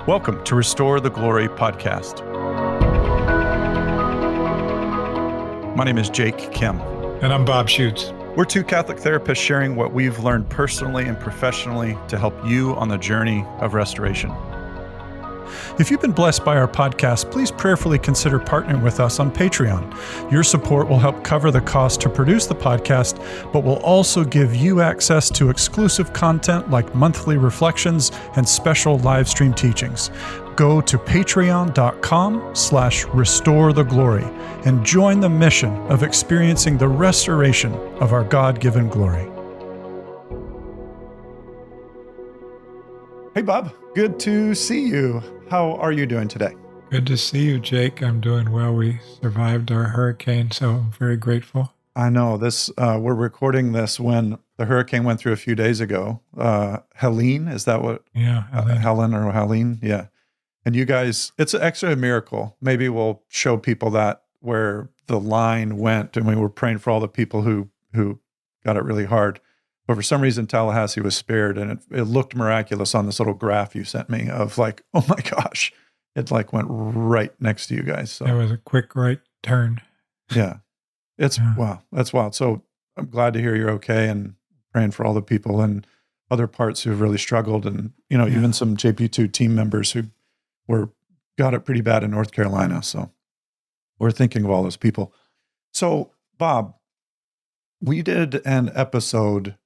Welcome to Restore the Glory podcast. My name is Jake Kim. And I'm Bob Schutz. We're two Catholic therapists sharing what we've learned personally and professionally to help you on the journey of restoration. If you've been blessed by our podcast, please prayerfully consider partnering with us on Patreon. Your support will help cover the cost to produce the podcast, but will also give you access to exclusive content like monthly reflections and special live stream teachings. Go to patreon.com/restoretheglory and join the mission of experiencing the restoration of our God-given glory. Hey, Bob. Good to see you. How are you doing today? Good to see you, Jake. I'm doing well. We survived our hurricane, so I'm very grateful. I know this. We're recording this when the hurricane went through a few days ago. Helene, is that what? Yeah, Helene. Yeah. And you guys, it's actually a miracle. Maybe we'll show people that where the line went, and we were praying for all the people who got it really hard. But for some reason, Tallahassee was spared, and it looked miraculous on this little graph you sent me of like, oh my gosh, it like went right next to you guys. So it was a quick right turn. Yeah. Wow, that's wild. So I'm glad to hear you're okay, and praying for all the people in other parts who've really struggled, and even some JP2 team members who got it pretty bad in North Carolina. So we're thinking of all those people. So Bob, we did an episode,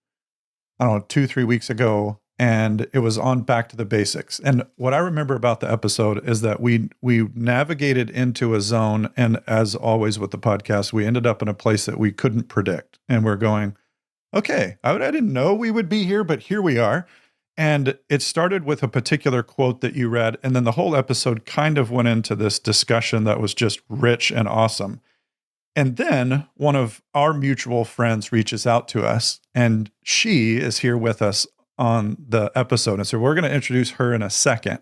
I don't know, 2-3 weeks ago, and it was on Back to the Basics. And what I remember about the episode is that we navigated into a zone, and as always with the podcast, we ended up in a place that we couldn't predict. And we're going, okay, I didn't know we would be here, but here we are. And it started with a particular quote that you read, and then the whole episode kind of went into this discussion that was just rich and awesome. And then one of our mutual friends reaches out to us, and she is here with us on the episode. And so we're going to introduce her in a second.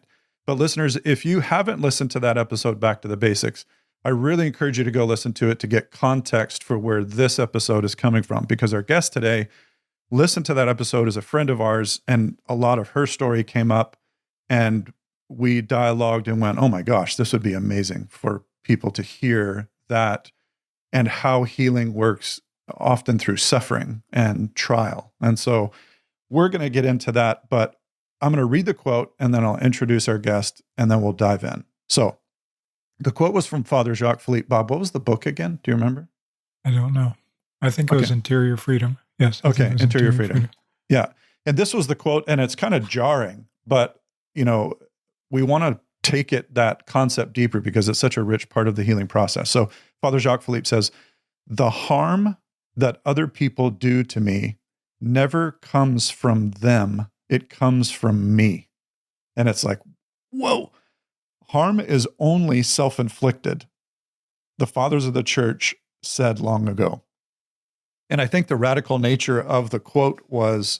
But listeners, if you haven't listened to that episode, Back to the Basics, I really encourage you to go listen to it to get context for where this episode is coming from, because our guest today listened to that episode as a friend of ours, and a lot of her story came up, and we dialogued and went, oh my gosh, this would be amazing for people to hear that, and how healing works often through suffering and trial. And so we're going to get into that, but I'm going to read the quote, and then I'll introduce our guest, and then we'll dive in. So the quote was from Father Jacques-Philippe. Bob, what was the book again? Do you remember? I don't know. I think it was Interior Freedom. Yes. Okay, Interior Freedom. Yeah. And this was the quote, and it's kind of jarring, but we want to take that concept deeper because it's such a rich part of the healing process. So Father Jacques-Philippe says, "The harm that other people do to me never comes from them. It comes from me." And it's like, whoa, harm is only self-inflicted. The fathers of the church said long ago. And I think the radical nature of the quote was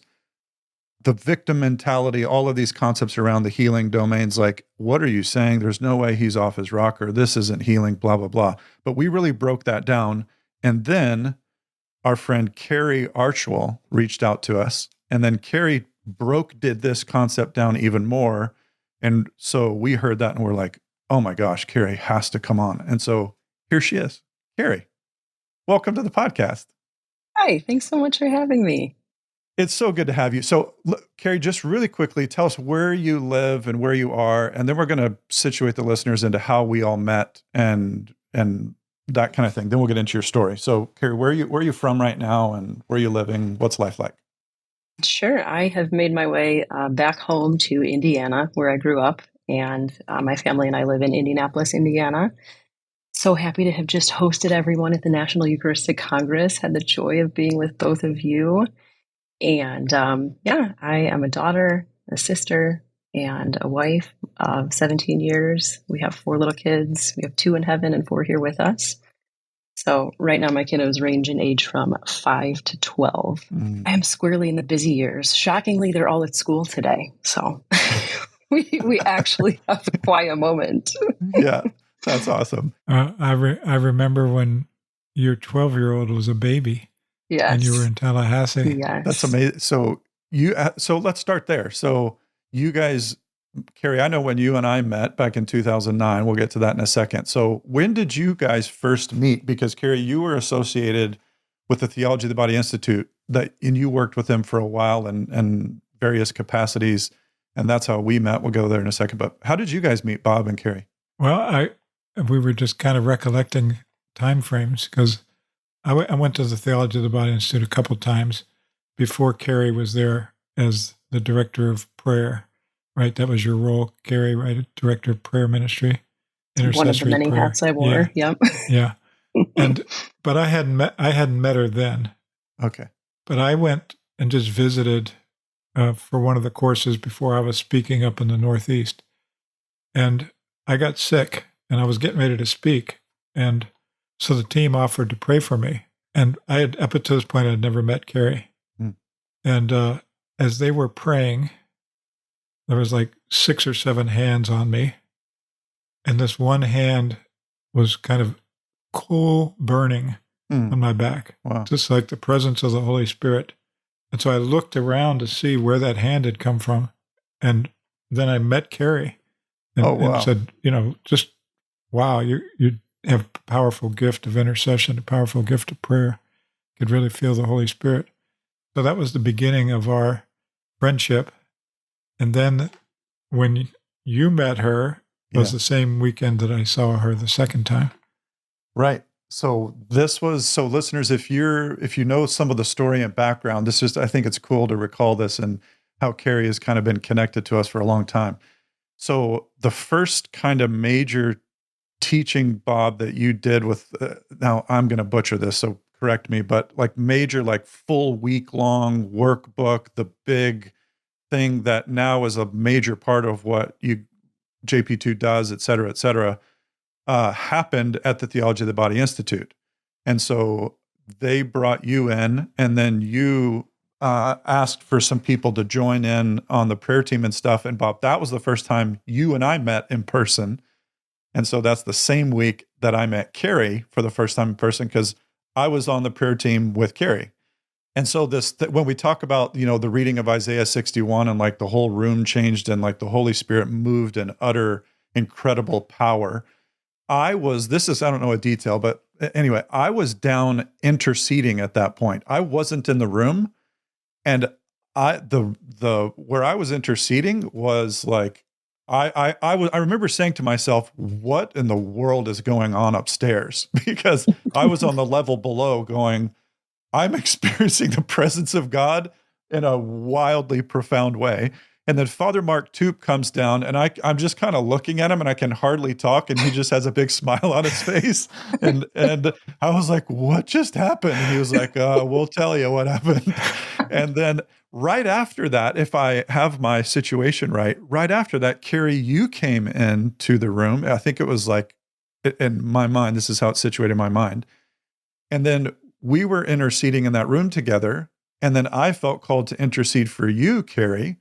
the victim mentality, all of these concepts around the healing domains, like, what are you saying? There's no way he's off his rocker. This isn't healing, blah, blah, blah. But we really broke that down. And then our friend Carrie Archual reached out to us. And then Carrie did this concept down even more. And so we heard that and we're like, oh my gosh, Carrie has to come on. And so here she is. Carrie, welcome to the podcast. Hi, thanks so much for having me. It's so good to have you. So, Carrie, just really quickly, tell us where you live and where you are, and then we're going to situate the listeners into how we all met and that kind of thing. Then we'll get into your story. So, Carrie, where are you from right now, and where are you living? What's life like? Sure. I have made my way back home to Indiana, where I grew up, and my family and I live in Indianapolis, Indiana. So happy to have just hosted everyone at the National Eucharistic Congress. Had the joy of being with both of you. And I am a daughter, a sister, and a wife of 17 years. We have 4 little kids. We have 2 in heaven and 4 here with us. So right now my kiddos range in age from 5 to 12. I am squarely in the busy years. Shockingly, they're all at school today. So we actually have a quiet moment. Yeah. That's awesome. I remember when your 12-year-old was a baby. Yes. And you were in Tallahassee. Yes. That's amazing. So let's start there. So you guys Carrie, I know when you and I met back in 2009, we'll get to that in a second. So when did you guys first meet? Because Carrie, you were associated with the Theology of the Body Institute, and you worked with them for a while and various capacities, and that's how we met. We'll go there in a second. But how did you guys meet, Bob and Carrie? Well, we were just kind of recollecting time frames because I went to the Theology of the Body Institute a couple times before Carrie was there as the director of prayer. Right, that was your role, Carrie, right? Director of prayer ministry, intercessory One of the many prayer. hats I wore. Yep. Yeah. But I hadn't met her then. Okay. But I went and just visited for one of the courses before I was speaking up in the Northeast. And I got sick and I was getting ready to speak. And so the team offered to pray for me. And up to this point, I'd never met Carrie. And as they were praying, there was like 6 or 7 hands on me. And this one hand was kind of cool burning on my back, just like the presence of the Holy Spirit. And so I looked around to see where that hand had come from. And then I met Carrie and said, just, wow, you have a powerful gift of intercession, a powerful gift of prayer. Could really feel the Holy Spirit. So that was the beginning of our friendship. And then when you met her, it was the same weekend that I saw her the second time. Right. So listeners, if you know some of the story and background, I think it's cool to recall this and how Carrie has kind of been connected to us for a long time. So the first kind of major teaching, Bob, that you did with, now I'm going to butcher this, so correct me, but like major, like full week-long workbook, the big thing that now is a major part of what JP2 does, et cetera, happened at the Theology of the Body Institute. And so they brought you in, and then you asked for some people to join in on the prayer team and stuff. And Bob, that was the first time you and I met in person. And so that's the same week that I met Carrie for the first time in person, because I was on the prayer team with Carrie. And so when we talk about, the reading of Isaiah 61 and like the whole room changed and like the Holy Spirit moved in utter incredible power, I don't know a detail, but anyway, I was down interceding at that point. I wasn't in the room, and where I was interceding was like, I remember saying to myself, what in the world is going on upstairs? Because I was on the level below going, I'm experiencing the presence of God in a wildly profound way. And then Father Mark Toop comes down, and I'm just kind of looking at him, and I can hardly talk, and he just has a big smile on his face. And I was like, what just happened? And he was like, we'll tell you what happened. And then right after that, if I have my situation right after that, Carrie, you came into the room. I think it was like, in my mind, this is how it's situated in my mind. And then we were interceding in that room together. And then I felt called to intercede for you, Carrie.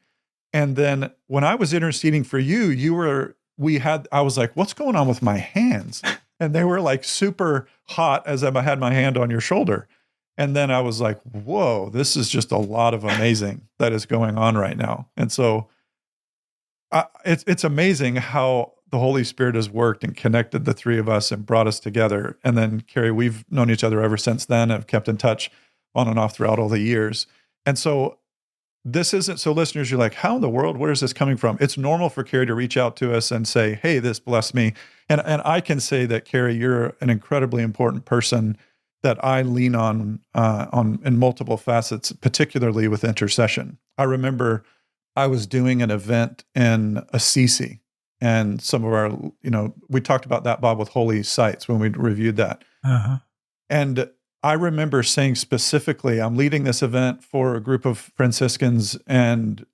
And then when I was interceding for you, I was like, what's going on with my hands? And they were like super hot as I had my hand on your shoulder. And then I was like, whoa, this is just a lot of amazing that is going on right now. And so it's amazing how the Holy Spirit has worked and connected the three of us and brought us together. And then, Carrie, we've known each other ever since then, have kept in touch on and off throughout all the years. And so listeners, you're like, how in the world, where is this coming from? It's normal for Carrie to reach out to us and say, hey, this blessed me. And I can say that, Carrie, you're an incredibly important person that I lean on in multiple facets, particularly with intercession. I remember I was doing an event in Assisi, and some of our, we talked about that, Bob, with Holy Sites when we reviewed that. Uh-huh. And I remember saying specifically, I'm leading this event for a group of Franciscans, and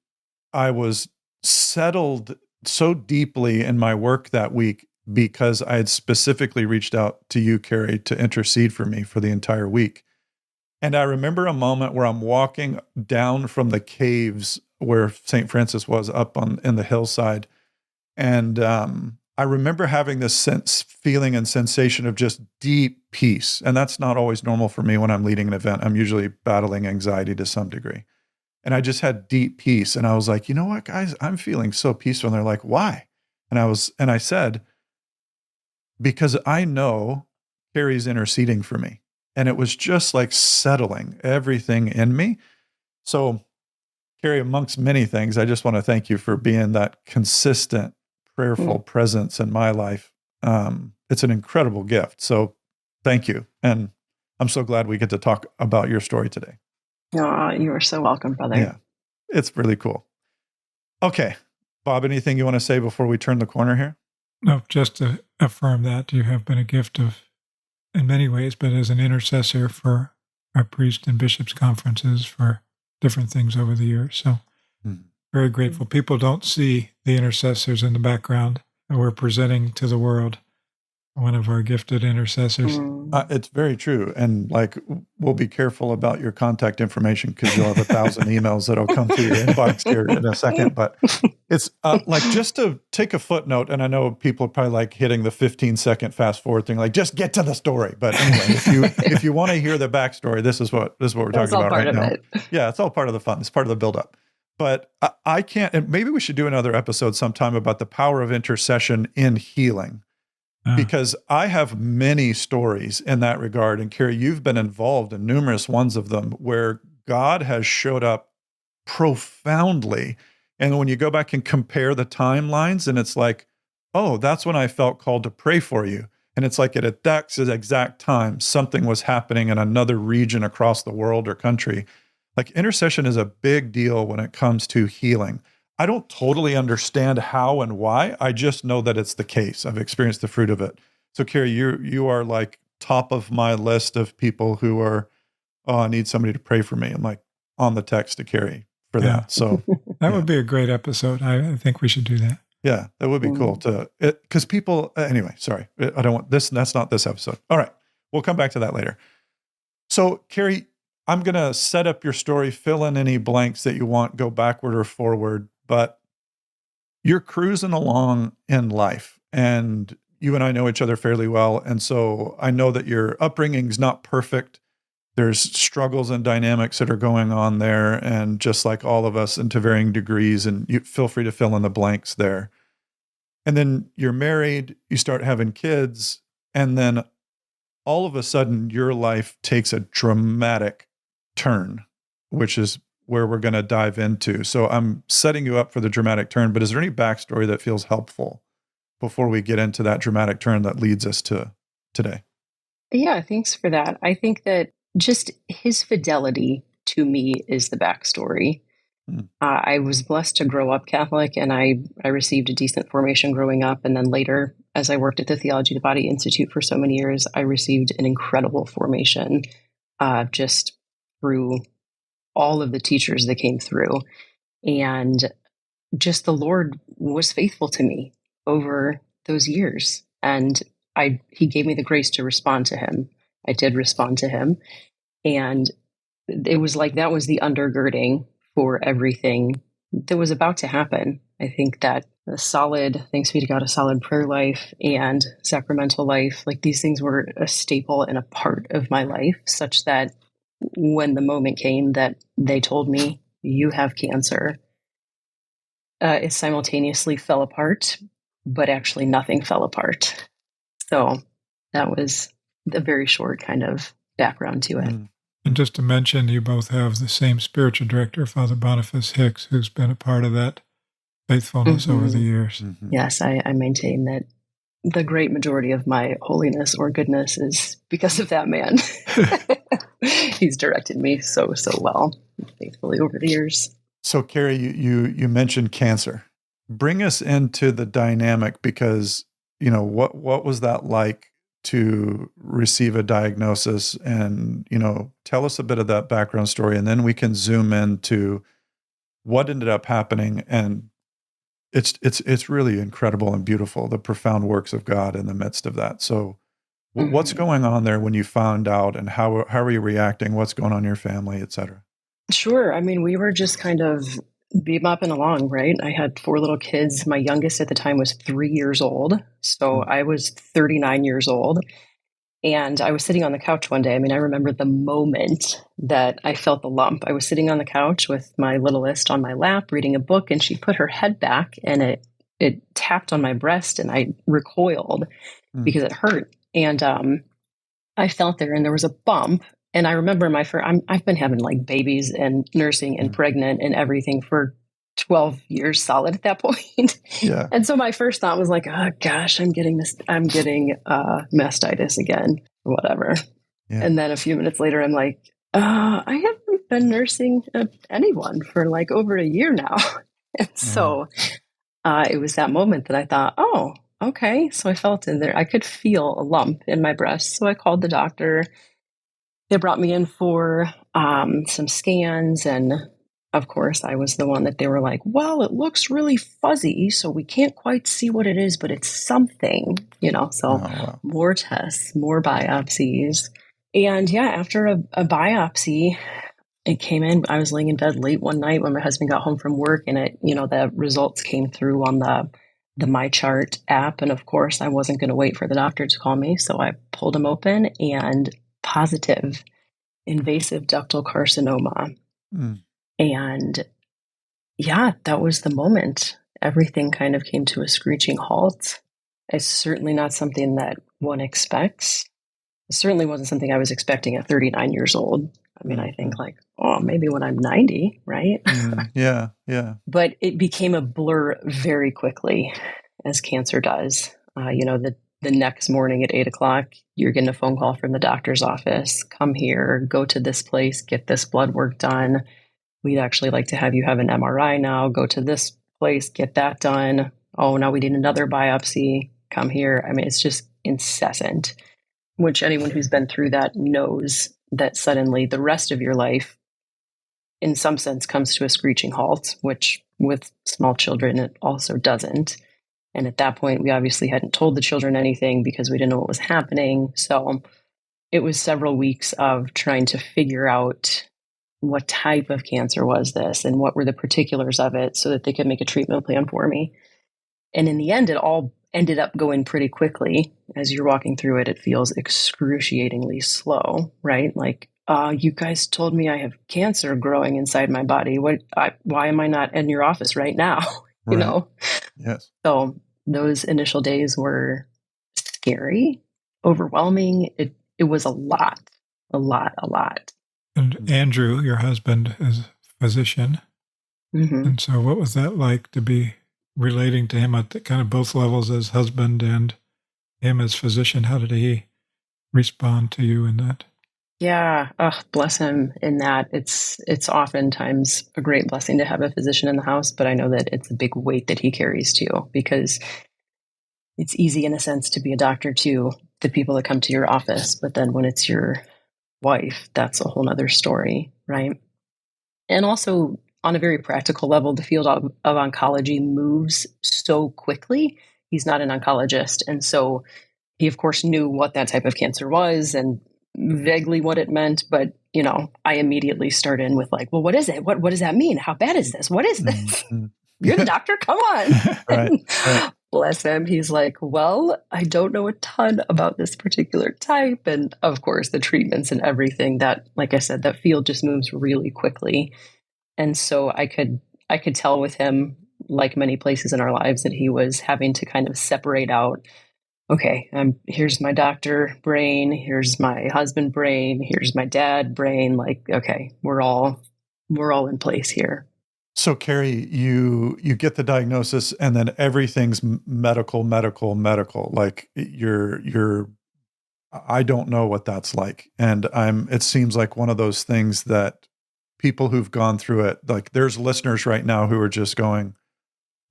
I was settled so deeply in my work that week because I had specifically reached out to you, Carrie, to intercede for me for the entire week. And I remember a moment where I'm walking down from the caves where St. Francis was up in the hillside. And I remember having this feeling and sensation of just deep peace. And that's not always normal for me when I'm leading an event. I'm usually battling anxiety to some degree. And I just had deep peace. And I was like, you know what, guys, I'm feeling so peaceful. And they're like, why? And I said, because I know Carrie's interceding for me. And it was just like settling everything in me. So, Carrie, amongst many things, I just want to thank you for being that consistent, prayerful presence in my life. It's an incredible gift. So thank you. And I'm so glad we get to talk about your story today. Oh, you are so welcome, brother. Yeah, it's really cool. Okay. Bob, anything you want to say before we turn the corner here? No, just to affirm that you have been a gift of, in many ways, but as an intercessor for our priest and bishops conferences for different things over the years. So very grateful. People don't see the intercessors in the background, and we're presenting to the world one of our gifted intercessors. It's very true. And like, we'll be careful about your contact information because you'll have 1,000 emails that'll come through your inbox here in a second. But it's like, just to take a footnote, and I know people are probably like hitting the 15-second fast forward thing, like just get to the story. But anyway, if you want to hear the backstory, this is what we're talking about right now. Yeah, it's all part of the fun. It's part of the buildup. But I can't, and maybe we should do another episode sometime about the power of intercession in healing. Because I have many stories in that regard. And Carrie, you've been involved in numerous ones of them where God has showed up profoundly. And when you go back and compare the timelines, and it's like, oh, that's when I felt called to pray for you. And it's like at that exact time, something was happening in another region across the world or country. Like, intercession is a big deal when it comes to healing. I don't totally understand how and why. I just know that it's the case. I've experienced the fruit of it. So, Carrie, you are like top of my list of people who are, oh, I need somebody to pray for me. I'm like on the text to Carrie for that. So that would be a great episode. I think we should do that. Yeah, that would be cool because people, anyway, sorry, I don't want this. That's not this episode. All right. We'll come back to that later. So, Carrie, I'm going to set up your story, fill in any blanks that you want, go backward or forward. But you're cruising along in life, and you and I know each other fairly well. And so I know that your upbringing is not perfect. There's struggles and dynamics that are going on there, and just like all of us, and to varying degrees, and you feel free to fill in the blanks there. And then you're married, you start having kids, and then all of a sudden your life takes a dramatic turn, which is where we're going to dive into. So I'm setting you up for the dramatic turn, but is there any backstory that feels helpful before we get into that dramatic turn that leads us to today? Yeah, thanks for that. I think that just his fidelity to me is the backstory. I was blessed to grow up Catholic, and I received a decent formation growing up. And then later, as I worked at the Theology of the Body Institute for so many years, I received an incredible formation just through all of the teachers that came through. And just the Lord was faithful to me over those years. And he gave me the grace to respond to him. I did respond to him. And it was like that was the undergirding for everything that was about to happen. I think that thanks be to God, a solid prayer life and sacramental life, like these things were a staple and a part of my life, such that when the moment came that they told me, you have cancer, it simultaneously fell apart, but actually nothing fell apart. So that was a very short kind of background to it. And just to mention, you both have the same spiritual director, Father Boniface Hicks, who's been a part of that faithfulness over the years. Yes, I maintain that the great majority of my holiness or goodness is because of that man. He's directed me so well, faithfully over the years. So, Carrie, you mentioned cancer. Bring us into the dynamic, because what was that like to receive a diagnosis, and tell us a bit of that background story, and then we can zoom into what ended up happening. And it's really incredible and beautiful, the profound works of God in the midst of that. So what's going on there when you found out, and how are you reacting? What's going on in your family, et cetera? Sure. I mean, we were just kind of bebopping along, right? I had 4 little kids. My youngest at the time was 3 years old. So I was 39 years old. And I was sitting on the couch one day. I mean, I remember the moment that I felt the lump. I was sitting on the couch with my littlest on my lap, reading a book, and she put her head back and it tapped on my breast, and I recoiled because it hurt. And I felt there was a bump. And I remember I've been having like babies and nursing and pregnant and everything for 12 years solid at that point. Yeah. And so my first thought was like, oh gosh, I'm getting mastitis again, whatever. Yeah. And then a few minutes later, I'm like, I haven't been nursing anyone for like over a year now. And so it was that moment that I thought, oh, okay. So I felt in there, I could feel a lump in my breast. So I called the doctor. They brought me in for some scans, and of course, I was the one that they were like, well, it looks really fuzzy, so we can't quite see what it is, but it's something, so more tests, more biopsies. And yeah, after a biopsy, it came in. I was laying in bed late one night when my husband got home from work, and the results came through on the MyChart app. And of course, I wasn't going to wait for the doctor to call me, so I pulled him open, and positive invasive ductal carcinoma. And yeah, that was the moment. Everything kind of came to a screeching halt. It's certainly not something that one expects. It certainly wasn't something I was expecting at 39 years old. I mean, I think like, oh, maybe when I'm 90, right? Yeah. But it became a blur very quickly, as cancer does. The next morning at 8:00, you're getting a phone call from the doctor's office. Come here, go to this place, get this blood work done. We'd actually like to have you have an MRI now. Go to this place, get that done. Oh, now we need another biopsy. Come here. I mean, it's just incessant, which anyone who's been through that knows that suddenly the rest of your life, in some sense, comes to a screeching halt, which with small children, it also doesn't. And at that point, we obviously hadn't told the children anything because we didn't know what was happening. So it was several weeks of trying to figure out what type of cancer was this and what were the particulars of it so that they could make a treatment plan for me. And in the end, it all ended up going pretty quickly. As you're walking through it, it feels excruciatingly slow, right? Like, you guys told me I have cancer growing inside my body. Why am I not in your office right now? Right. Yes. So those initial days were scary, overwhelming. It was a lot. And Andrew, your husband, is a physician. And so what was that like to be relating to him at kind of both levels as husband and him as physician? How did he respond to you in that? Yeah, bless him in that. It's oftentimes a great blessing to have a physician in the house, but I know that it's a big weight that he carries too, because it's easy in a sense to be a doctor to the people that come to your office, but then when it's your wife, that's a whole nother story, right? And also on a very practical level, the field of oncology moves so quickly. He's not an oncologist. And so he, of course, knew what that type of cancer was and vaguely what it meant. But, I immediately start in with like, well, what is it? What does that mean? How bad is this? What is this? You're the doctor? Come on. Right. Bless him. He's like, well, I don't know a ton about this particular type. And of course, the treatments and everything that, like I said, that field just moves really quickly. And so I could tell with him, like many places in our lives, that he was having to kind of separate out, okay, here's my doctor brain, here's my husband brain, here's my dad brain. Like, okay, we're all in place here. So Carrie, you get the diagnosis and then everything's medical. Like I don't know what that's like. And it seems like one of those things that people who've gone through it, like there's listeners right now who are just going,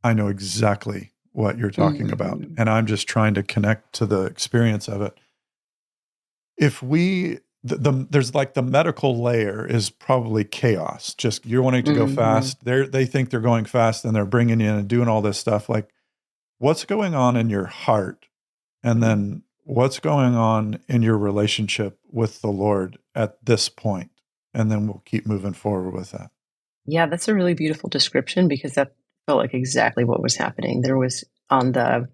I know exactly what you're talking about. And I'm just trying to connect to the experience of it. If there's like the medical layer is probably chaos. Just you're wanting to go fast. They think they're going fast and they're bringing you in and doing all this stuff. Like what's going on in your heart? And then what's going on in your relationship with the Lord at this point? And then we'll keep moving forward with that. Yeah, that's a really beautiful description because that felt like exactly what was happening. There was on the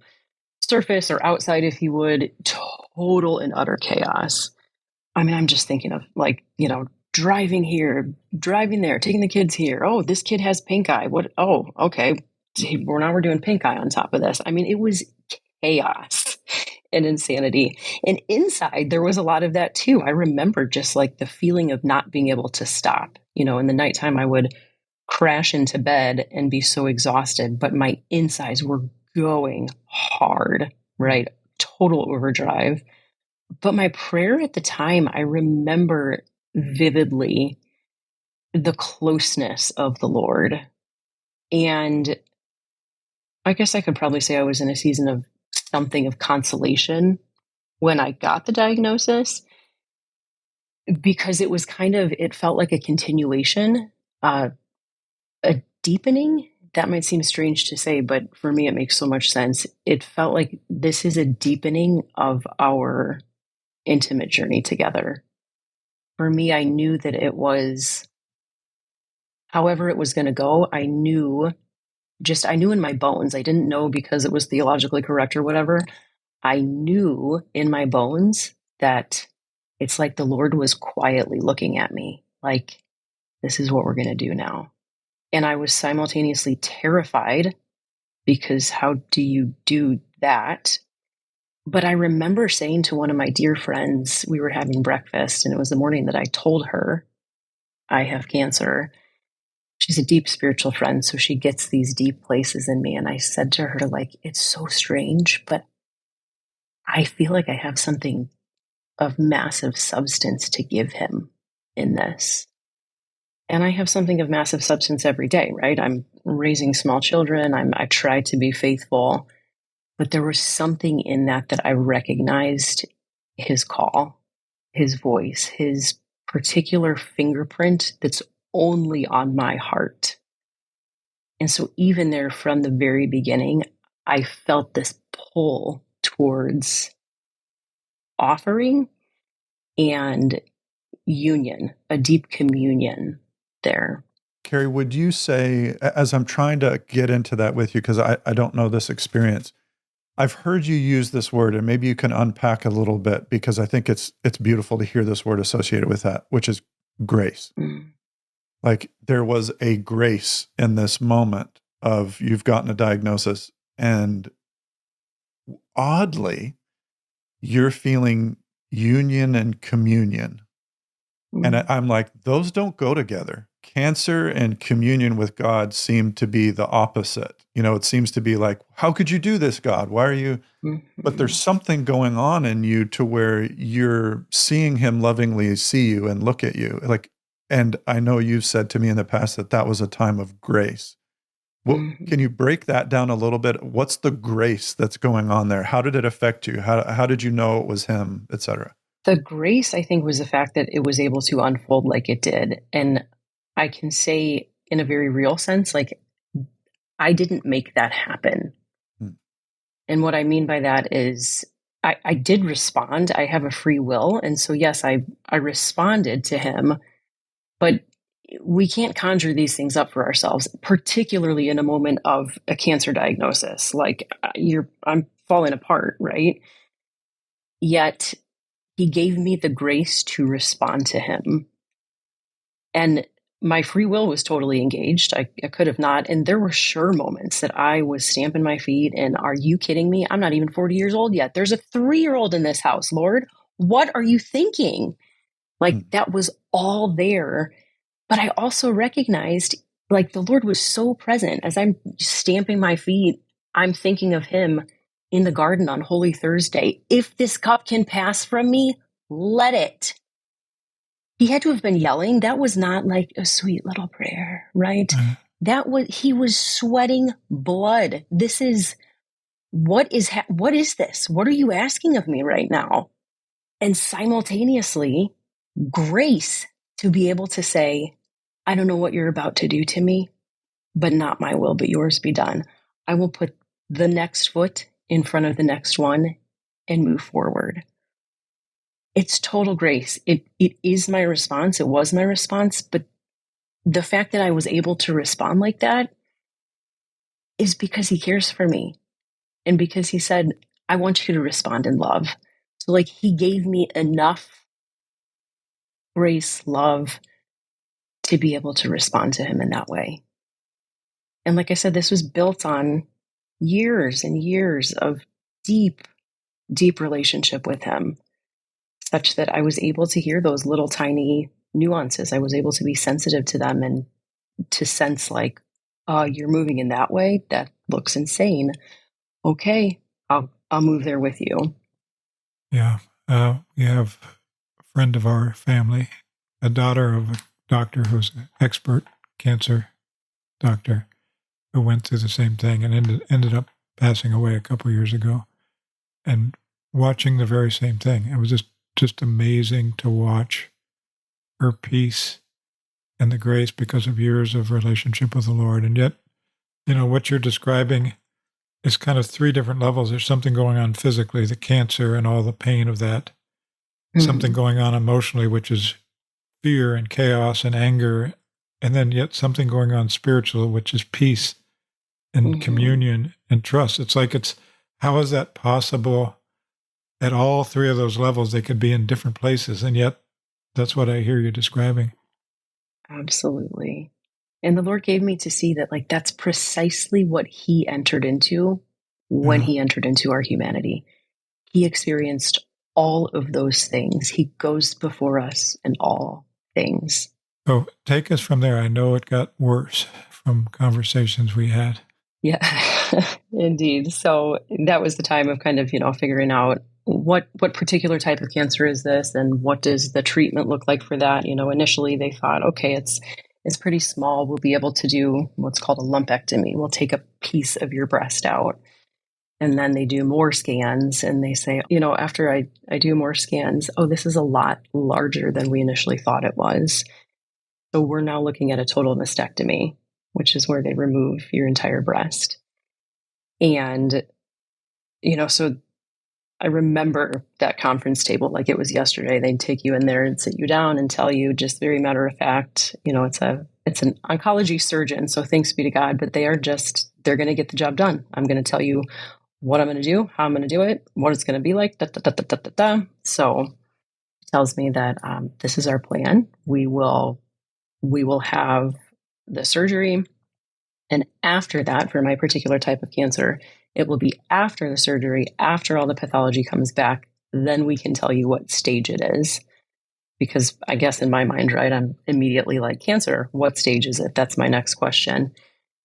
surface or outside, if you would, total and utter chaos. I mean, I'm just thinking of like, driving here, driving there, taking the kids here. Oh, this kid has pink eye. What? Oh, okay. We're doing pink eye on top of this. I mean, it was chaos and insanity. And inside, there was a lot of that too. I remember just like the feeling of not being able to stop. In the nighttime, I would crash into bed and be so exhausted, but my insides were going hard, right? Total overdrive. But my prayer at the time, I remember vividly the closeness of the Lord. And I guess I could probably say I was in a season of something of consolation when I got the diagnosis, because it was it felt like a continuation, a deepening. That might seem strange to say, but for me, it makes so much sense. It felt like this is a deepening of our intimate journey together. For me, I knew that it was, however it was going to go, I knew in my bones. I didn't know because it was theologically correct or whatever. I knew in my bones that it's like the Lord was quietly looking at me, like, this is what we're going to do now. And I was simultaneously terrified, because how do you do that? But I remember saying to one of my dear friends, we were having breakfast, and it was the morning that I told her I have cancer. She's a deep spiritual friend, so she gets these deep places in me. And I said to her, like, it's so strange, but I feel like I have something of massive substance to give him in this. And I have something of massive substance every day, right? I'm raising small children. I try to be faithful. But there was something in that I recognized his call, his voice, his particular fingerprint that's only on my heart. And so even there from the very beginning, I felt this pull towards offering and union, a deep communion there. Carrie, would you say, as I'm trying to get into that with you, because I don't know this experience, I've heard you use this word, and maybe you can unpack a little bit, because I think it's beautiful to hear this word associated with that, which is grace. Mm. Like, there was a grace in this moment of you've gotten a diagnosis, and oddly, you're feeling union and communion. And I'm like, those don't go together. Cancer and communion with God seem to be the opposite. It seems to be like, how could you do this, God? Why are you? Mm-hmm. But there's something going on in you to where you're seeing him lovingly see you and look at you. Like, and I know you've said to me in the past that was a time of grace. Well, can you break that down a little bit? What's the grace that's going on there? How did it affect you? How did you know it was him, et cetera? The grace, I think, was the fact that it was able to unfold like it did. And I can say in a very real sense, like, I didn't make that happen. And what I mean by that is I did respond. I have a free will. And so, yes, I responded to him, but we can't conjure these things up for ourselves, particularly in a moment of a cancer diagnosis. Like, I'm falling apart, right? Yet he gave me the grace to respond to him. And my free will was totally engaged. I could have not. And there were sure moments that I was stamping my feet and, are you kidding me? I'm not even 40 years old yet. There's a 3-year-old in this house, Lord. What are you thinking? Like, that was all there. But I also recognized, like, the Lord was so present. As I'm stamping my feet, I'm thinking of him in the garden on Holy Thursday. If this cup can pass from me, let it. He had to have been yelling. That was not like a sweet little prayer, right? He was sweating blood. This is, what is this? What are you asking of me right now? And simultaneously, grace to be able to say, I don't know what you're about to do to me, but not my will, but yours be done. I will put the next foot in front of the next one and move forward. It's total grace. It is my response. It was my response. But the fact that I was able to respond like that is because he cares for me. And because he said, I want you to respond in love. So like he gave me enough grace, love to be able to respond to him in that way. And like I said, this was built on years and years of deep, deep relationship with him, such that I was able to hear those little tiny nuances. I was able to be sensitive to them and to sense like, you're moving in that way. That looks insane. Okay, I'll move there with you. Yeah. We have a friend of our family, a daughter of a doctor who's an expert cancer doctor, who went through the same thing and ended up passing away a couple years ago. And watching the very same thing, it was just amazing to watch her peace and the grace because of years of relationship with the Lord. And yet, what you're describing is kind of three different levels. There's something going on physically, the cancer and all the pain of that. Mm-hmm. Something going on emotionally, which is fear and chaos and anger. And then yet something going on spiritual, which is peace and mm-hmm. communion and trust. How is that possible at all three of those levels? They could be in different places. And yet that's what I hear you describing. Absolutely. And the Lord gave me to see that that's precisely what he entered into when he entered into our humanity. He experienced all of those things. He goes before us in all things. So take us from there. I know it got worse from conversations we had. Yeah, indeed. So that was the time of kind of, figuring out what particular type of cancer is this and what does the treatment look like for that? Initially they thought, okay, it's pretty small. We'll be able to do what's called a lumpectomy. We'll take a piece of your breast out. And then they do more scans and they say, after I do more scans, this is a lot larger than we initially thought it was. So we're now looking at a total mastectomy, which is where they remove your entire breast. And, so I remember that conference table like it was yesterday. They'd take you in there and sit you down and tell you just very matter of fact, it's an oncology surgeon. So thanks be to God, but they're going to get the job done. I'm going to tell you what I'm going to do, how I'm going to do it, what it's going to be like. So it tells me that this is our plan. We will have the surgery. And after that, for my particular type of cancer, it will be after the surgery, after all the pathology comes back, then we can tell you what stage it is. Because I guess in my mind, right, I'm immediately like, cancer, what stage is it? That's my next question.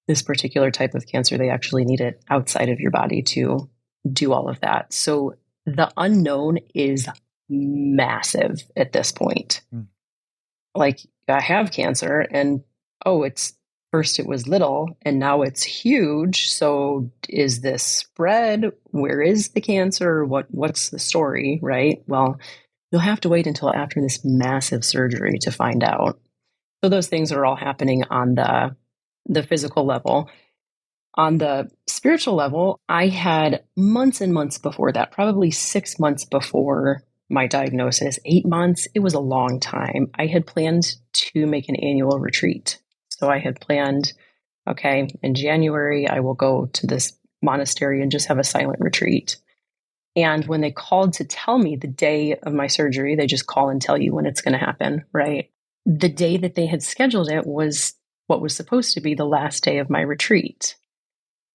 This particular type of cancer, they actually need it outside of your body to do all of that. So the unknown is massive at this point. Like, I have cancer and, first it was little and now it's huge. So is this spread? Where is the cancer? What's the story, right? Well, you'll have to wait until after this massive surgery to find out. So those things are all happening on the physical level. On the spiritual level, I had months and months before that, probably 6 months before my diagnosis, 8 months. It was a long time. I had planned to make an annual retreat. So I had planned, okay, in January, I will go to this monastery and just have a silent retreat. And when they called to tell me the day of my surgery, they just call and tell you when it's going to happen, right? The day that they had scheduled it was what was supposed to be the last day of my retreat.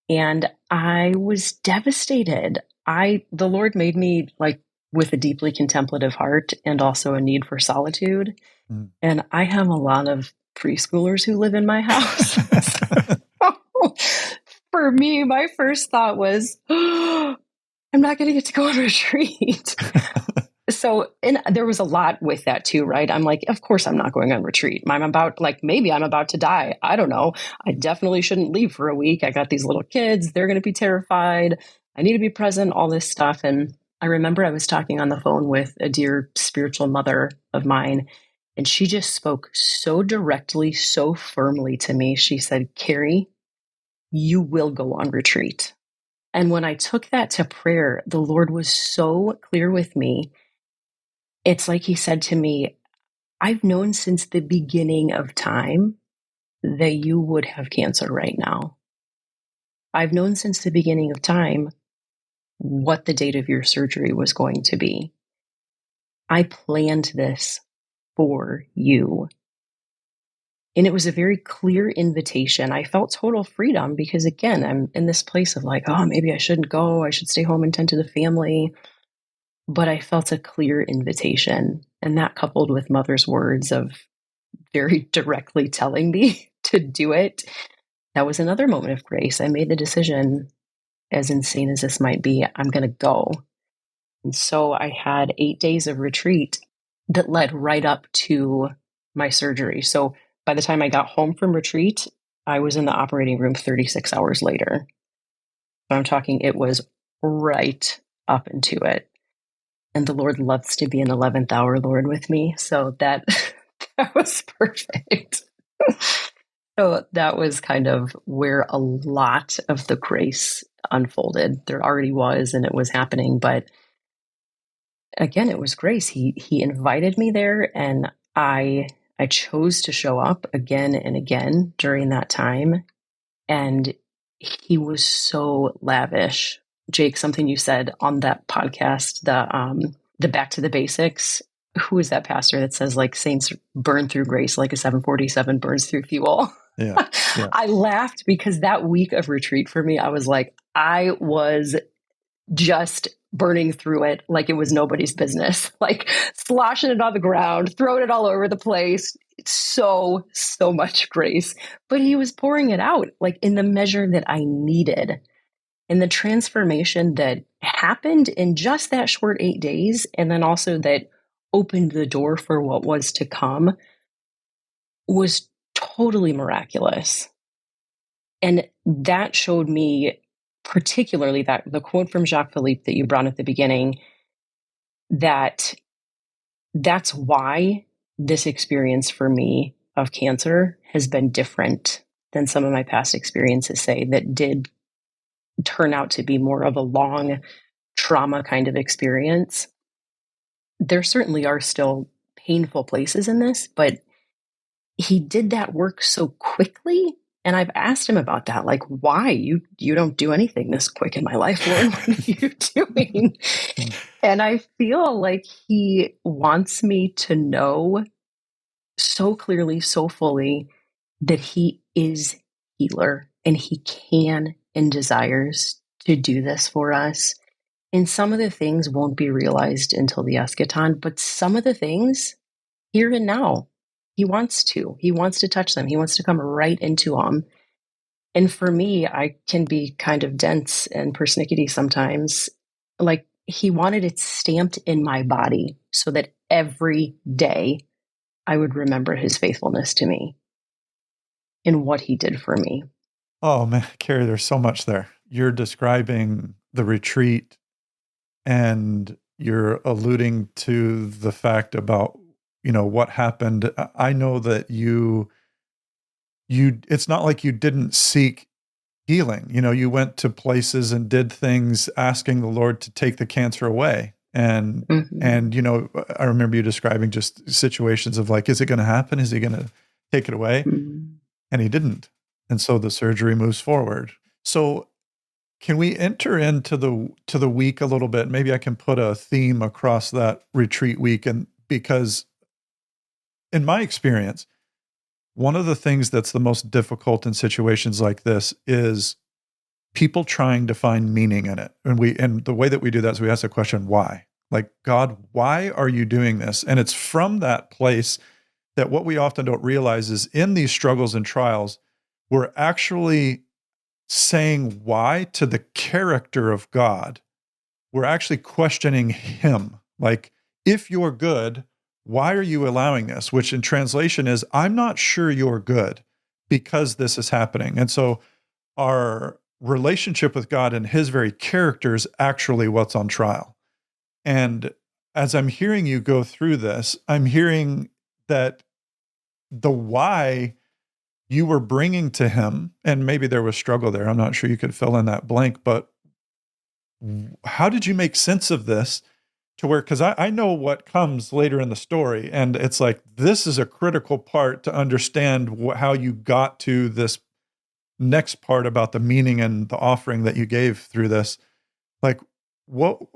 And I was devastated. The Lord made me with a deeply contemplative heart and also a need for solitude. And I have a lot of preschoolers who live in my house. For me, my first thought was, I'm not going to get to go on retreat. So, and there was a lot with that too, right? I'm like, of course I'm not going on retreat. Maybe I'm about to die. I don't know. I definitely shouldn't leave for a week. I got these little kids. They're going to be terrified. I need to be present, all this stuff. And I remember I was talking on the phone with a dear spiritual mother of mine, and she just spoke so directly, so firmly to me. She said, Carrie, you will go on retreat. And when I took that to prayer, the Lord was so clear with me. It's like he said to me, I've known since the beginning of time that you would have cancer right now. I've known since the beginning of time what the date of your surgery was going to be. I planned this for you. And it was a very clear invitation. I felt total freedom because, again, I'm in this place of like, oh, maybe I shouldn't go. I should stay home and tend to the family. But I felt a clear invitation. And that coupled with Mother's words of very directly telling me to do it, that was another moment of grace. I made the decision, as insane as this might be, I'm going to go. And so I had 8 days of retreat that led right up to my surgery. So by the time I got home from retreat, I was in the operating room 36 hours later. So I'm talking, it was right up into it. And the Lord loves to be an 11th hour Lord with me. So that, that was perfect. So that was kind of where a lot of the grace unfolded. There already was, and it was happening. But again, it was grace. He invited me there, and I chose to show up again and again during that time. And he was so lavish. Jake, something you said on that podcast, the back to the basics. Who is that pastor that says like saints burn through grace like a 747 burns through fuel? Yeah. Yeah. I laughed because that week of retreat for me, I was like, I was just burning through it like it was nobody's business, like sloshing it on the ground, throwing it all over the place. So much grace. But he was pouring it out like in the measure that I needed. And the transformation that happened in just that short 8 days, and then also that opened the door for what was to come, was totally miraculous. And that showed me, particularly that the quote from Jacques Philippe that you brought at the beginning, that's why this experience for me of cancer has been different than some of my past experiences say that did turn out to be more of a long trauma kind of experience. There certainly are still painful places in this, but he did that work so quickly. And I've asked him about that, like, why? You don't do anything this quick in my life, Lord. What are you doing? And I feel like he wants me to know so clearly, so fully that he is healer and he can and desires to do this for us. And some of the things won't be realized until the eschaton, but some of the things here and now, he wants to. He wants to touch them. He wants to come right into them. And for me, I can be kind of dense and persnickety sometimes. Like he wanted it stamped in my body so that every day I would remember his faithfulness to me and what he did for me. Oh man, Carrie, there's so much there. You're describing the retreat and you're alluding to the fact about, what happened. I know that you it's not like you didn't seek healing. You went to places and did things asking the Lord to take the cancer away. And I remember you describing just situations of like, is it going to happen? Is he going to take it away? Mm-hmm. And he didn't. And so the surgery moves forward. So can we enter into the week a little bit? Maybe I can put a theme across that retreat week. And because in my experience, one of the things that's the most difficult in situations like this is people trying to find meaning in it. And the way that we do that is we ask the question, why? Like, God, why are you doing this? And it's from that place that what we often don't realize is in these struggles and trials, we're actually saying why to the character of God. We're actually questioning him. Like, if you're good, why are you allowing this? Which in translation is, I'm not sure you're good because this is happening. And so our relationship with God and his very character is actually what's on trial. And as I'm hearing you go through this, I'm hearing that the why you were bringing to him, and maybe there was struggle there. I'm not sure you could fill in that blank, but how did you make sense of this to where, because I know what comes later in the story, and it's like, this is a critical part to understand how you got to this next part about the meaning and the offering that you gave through this. Like,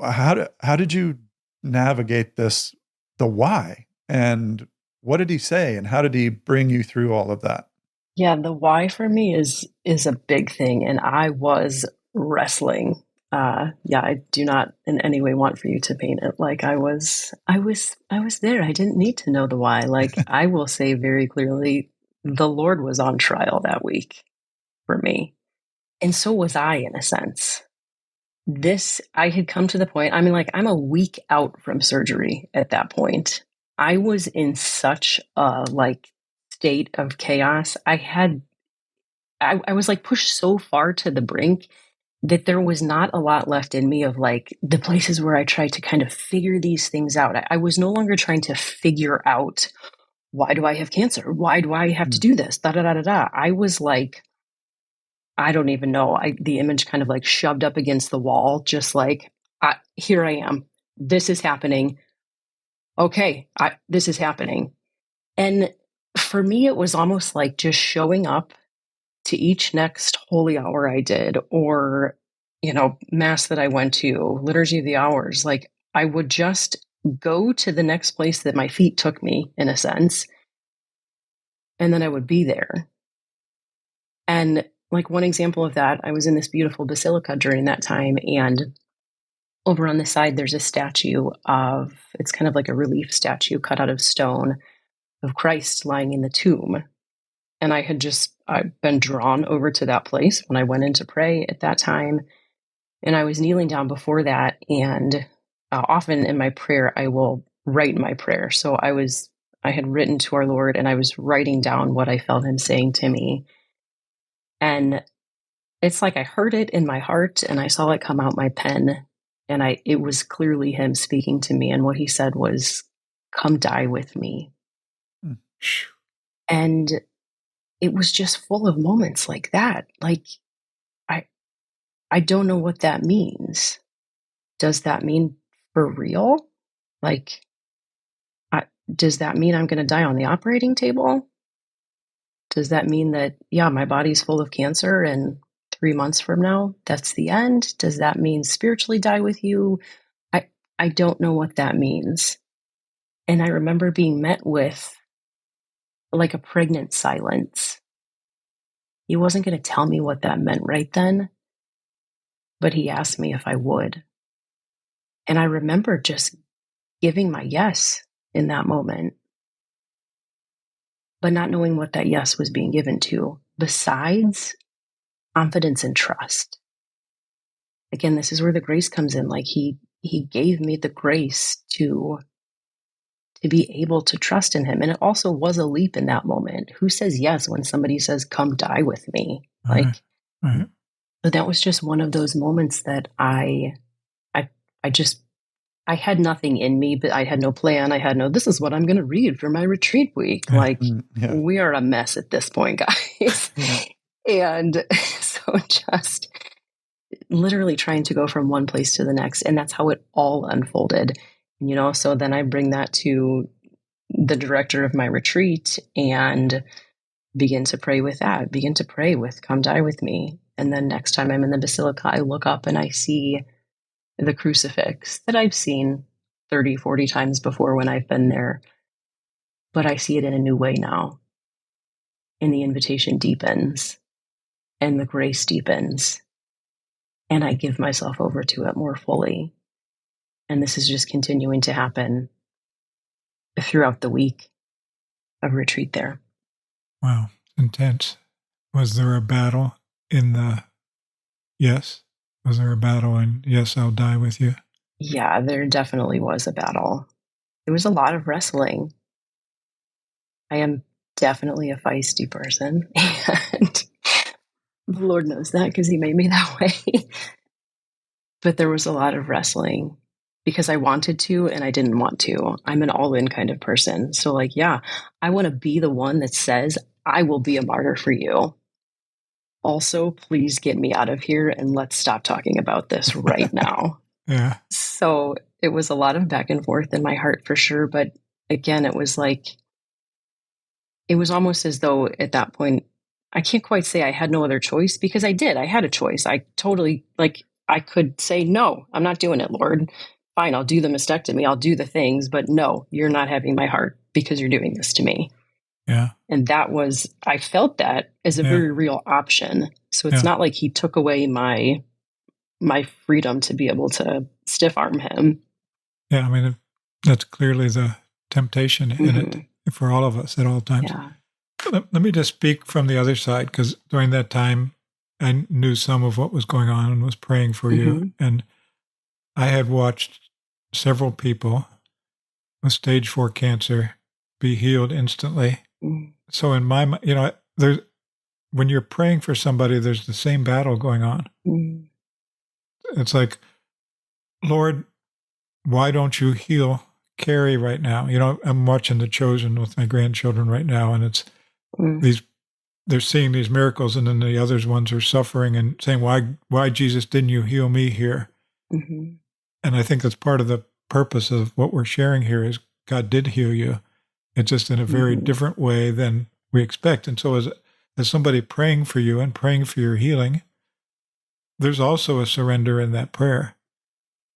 how did you navigate this the why, and what did he say, and how did he bring you through all of that? Yeah, the why for me is a big thing, and I was wrestling. Yeah, I do not in any way want for you to paint it like I was there. I didn't need to know the why. Like, I will say very clearly, the Lord was on trial that week for me. And so was I, in a sense. I had come to the point, I mean, like, I'm a week out from surgery at that point. I was in such a state of chaos. I was like pushed so far to the brink that there was not a lot left in me of like the places where I tried to kind of figure these things out. I was no longer trying to figure out, why do I have cancer? Why do I have to do this? Da da da da da. I was like, I don't even know. The image kind of like shoved up against the wall, just like, here I am. This is happening. Okay, this is happening. And for me, it was almost like just showing up to each next holy hour I did, or, mass that I went to, liturgy of the hours. Like, I would just go to the next place that my feet took me, in a sense, and then I would be there. And like, one example of that, I was in this beautiful basilica during that time, and over on the side, there's a statue it's kind of like a relief statue cut out of stone of Christ lying in the tomb. And I've been drawn over to that place when I went in to pray at that time. And I was kneeling down before that. And often in my prayer, I will write my prayer. So I had written to our Lord, and I was writing down what I felt him saying to me. And it's like I heard it in my heart, and I saw it come out my pen. And it was clearly him speaking to me. And what he said was, "Come die with me." And it was just full of moments like that. Like, I don't know what that means. Does that mean for real? Like, does that mean I'm going to die on the operating table? Does that mean that, yeah, my body's full of cancer and 3 months from now, that's the end? Does that mean spiritually die with you? I don't know what that means. And I remember being met with like a pregnant silence. He wasn't going to tell me what that meant right then, but he asked me if I would. And I remember just giving my yes in that moment, but not knowing what that yes was being given to, besides confidence and trust. Again, this is where the grace comes in. Like, he gave me the grace to be able to trust in him. And it also was a leap in that moment. Who says yes when somebody says, "Come die with me"? Like, but that was just one of those moments that I had nothing in me, but I had no plan. I had this is what I'm going to read for my retreat week. Like, we are a mess at this point, guys. And so just literally trying to go from one place to the next. And that's how it all unfolded, so then I bring that to the director of my retreat and begin to pray with that, begin to pray with, "Come die with me." And then next time I'm in the basilica, I look up and I see the crucifix that I've seen 30, 40 times before when I've been there, but I see it in a new way now. And the invitation deepens and the grace deepens, and I give myself over to it more fully. And this is just continuing to happen throughout the week of retreat there. Wow, intense. Was there a battle in the yes? Was there a battle in yes, I'll die with you? Yeah, there definitely was a battle. There was a lot of wrestling. I am definitely a feisty person, and the Lord knows that because he made me that way. But there was a lot of wrestling because I wanted to and I didn't want to. I'm an all-in kind of person. So like, yeah, I want to be the one that says, "I will be a martyr for you. Also, please get me out of here and let's stop talking about this right now." Yeah. So it was a lot of back and forth in my heart for sure. But again, it was almost as though at that point, I can't quite say I had no other choice, because I did. I had a choice. I totally, I could say, "No, I'm not doing it, Lord." fine, I'll do the mastectomy, I'll do the things, but no, you're not having my heart because you're doing this to me. Yeah. And I felt that as a very real option. So it's not like he took away my freedom to be able to stiff arm him. Yeah, I mean, that's clearly the temptation in it for all of us at all times. Yeah. Let me just speak from the other side, because during that time, I knew some of what was going on and was praying for you. And I had watched several people with stage 4 cancer be healed instantly. So in my mind, when you're praying for somebody, there's the same battle going on. It's like, Lord, why don't you heal Carrie right now? I'm watching The Chosen with my grandchildren right now, and it's they're seeing these miracles, and then the other ones are suffering and saying, why Jesus, didn't you heal me here? And I think that's part of the purpose of what we're sharing here is God did heal you. It's just in a very different way than we expect. And so as somebody praying for you and praying for your healing, there's also a surrender in that prayer.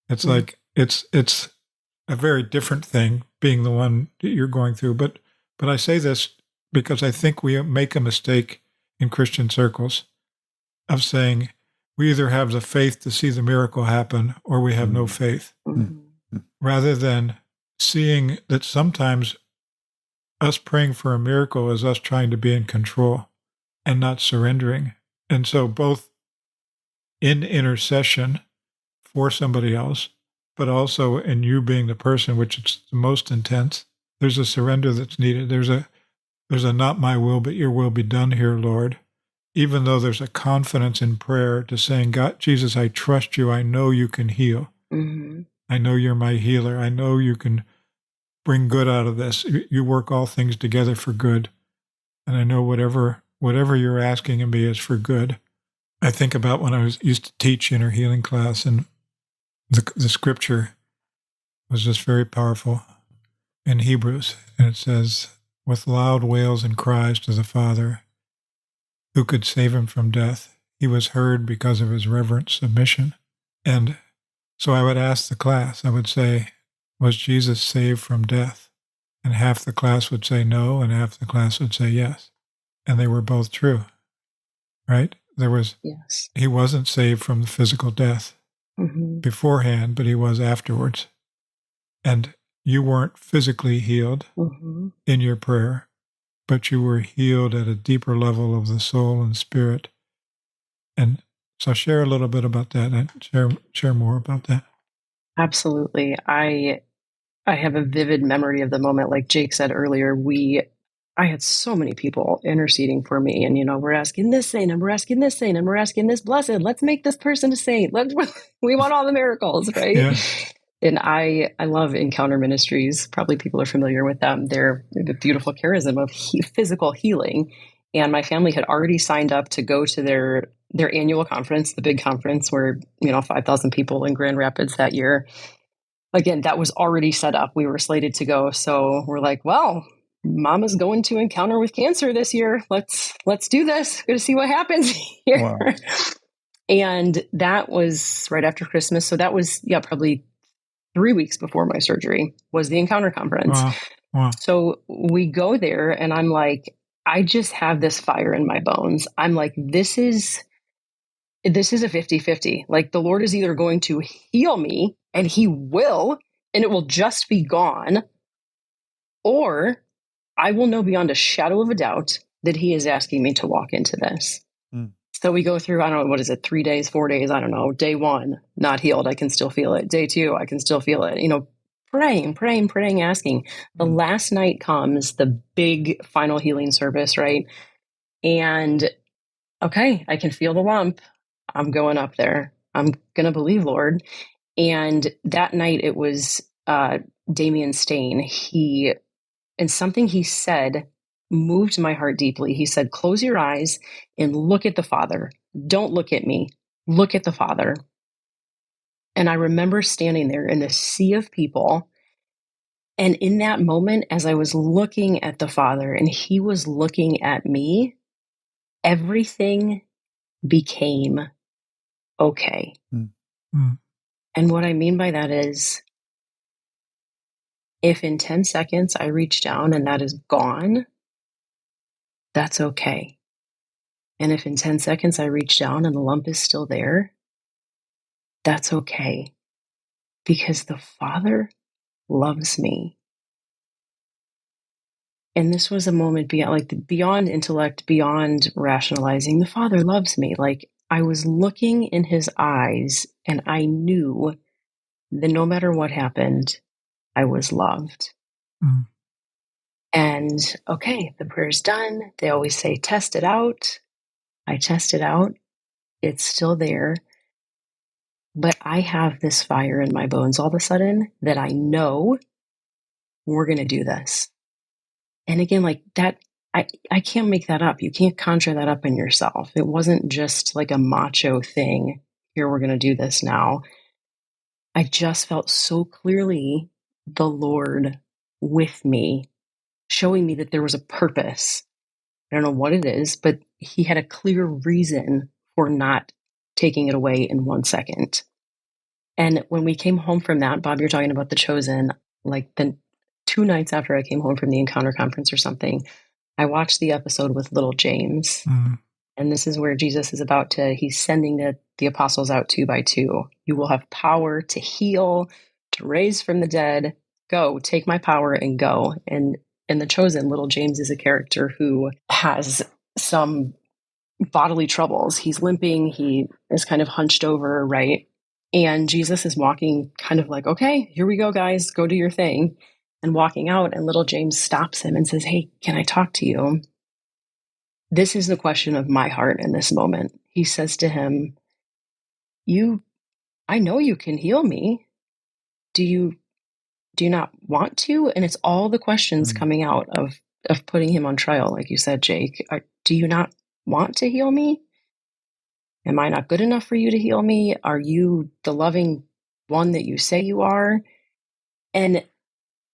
It's like it's a very different thing being the one that you're going through. But I say this because I think we make a mistake in Christian circles of saying we either have the faith to see the miracle happen or we have no faith, rather than seeing that sometimes us praying for a miracle is us trying to be in control and not surrendering. And so both in intercession for somebody else, but also in you being the person, which is the most intense, there's a surrender that's needed. There's a not my will, but your will be done here, Lord. Even though there's a confidence in prayer to saying, God, Jesus, I trust you. I know you can heal. I know you're my healer. I know you can bring good out of this. You work all things together for good. And I know whatever you're asking of me is for good. I think about when I used to teach inner healing class, and the scripture was just very powerful in Hebrews. And it says, with loud wails and cries to the Father, who could save him from death, he was heard because of his reverent submission. And so I would ask the class, I would say, was Jesus saved from death? And half the class would say no, and half the class would say yes. And they were both true, right? Yes. He wasn't saved from the physical death beforehand, but he was afterwards. And you weren't physically healed in your prayer, but you were healed at a deeper level of the soul and spirit. And so share a little bit about that and share more about that. Absolutely. I have a vivid memory of the moment. Like Jake said earlier, I had so many people interceding for me, and we're asking this saint, and we're asking this saint, and we're asking this blessed. Let's make this person a saint. We want all the miracles, right? Yeah. And I love Encounter Ministries. Probably people are familiar with them. They're the beautiful charism of physical healing. And my family had already signed up to go to their annual conference, the big conference where 5,000 people in Grand Rapids that year. Again, that was already set up. We were slated to go. So we're like, well, Mama's going to Encounter with Cancer this year. Let's do this. Going to see what happens here. Wow. And that was right after Christmas. So that was, probably 3 weeks before my surgery was the Encounter conference. Wow. So we go there, and I'm like, I just have this fire in my bones. I'm like, this is a 50-50. Like, the Lord is either going to heal me, and he will, and it will just be gone, or I will know beyond a shadow of a doubt that he is asking me to walk into this. So we go through, I don't know, what is it, 3 days, 4 days? I don't know. Day 1, not healed. I can still feel it. Day 2, I can still feel it. Praying, asking. The last night comes, the big final healing service, right? And okay, I can feel the lump. I'm going up there. I'm going to believe, Lord. And that night it was Damien Stain. And something he said moved my heart deeply. He said, close your eyes and look at the Father. Don't look at me. Look at the Father. And I remember standing there in a sea of people. And in that moment, as I was looking at the Father and he was looking at me, everything became okay. And what I mean by that is If in 10 seconds I reach down and that is gone, that's okay. And if in 10 seconds I reach down and the lump is still there, that's okay. Because the Father loves me. And this was a moment beyond intellect, beyond rationalizing. The Father loves me. Like, I was looking in his eyes and I knew that no matter what happened, I was loved. Mm. And okay, the prayer's done. They always say, test it out. I test it out. It's still there. But I have this fire in my bones all of a sudden that I know we're going to do this. And again, like that, I can't make that up. You can't conjure that up in yourself. It wasn't just like a macho thing. Here, we're going to do this now. I just felt so clearly the Lord with me, showing me that there was a purpose. I don't know what it is, but he had a clear reason for not taking it away in 1 second. And when we came home from that, Bob, you're talking about the chosen, like the 2 nights after I came home from the Encounter Conference or something, I watched the episode with little James. Mm. And this is where Jesus is he's sending the apostles out 2 by 2. You will have power to heal, to raise from the dead. Go, take my power and go. And in The Chosen, little James is a character who has some bodily troubles. He's limping. He is kind of hunched over, right? And Jesus is walking kind of like, okay, here we go, guys, go do your thing. And walking out, and little James stops him and says, hey, can I talk to you? This is the question of my heart in this moment. He says to him, I know you can heal me. Do you not want to? And it's all the questions coming out of putting him on trial, like you said, Jake. Do you not want to heal me? Am I not good enough for you to heal me? Are you the loving one that you say you are? And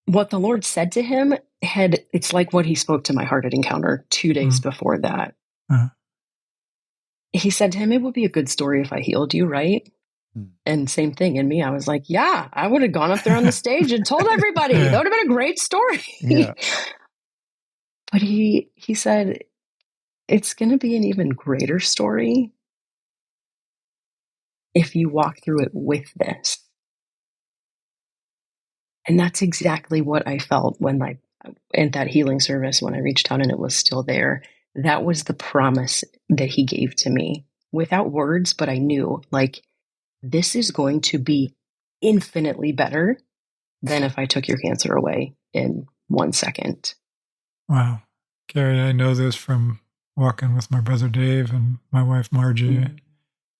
what the Lord said to him it's like what he spoke to my heart at Encounter 2 days before that. Uh-huh. He said to him, it would be a good story if I healed you, right? And same thing in me. I was like, yeah, I would have gone up there on the stage and told everybody. That would have been a great story. Yeah. But he said, it's going to be an even greater story if you walk through it with this. And that's exactly what I felt in that healing service, when I reached out and it was still there. That was the promise that he gave to me without words, but I knew, like, this is going to be infinitely better than if I took your cancer away in 1 second. Wow. Carrie, I know this from walking with my brother Dave and my wife Margie. Mm-hmm.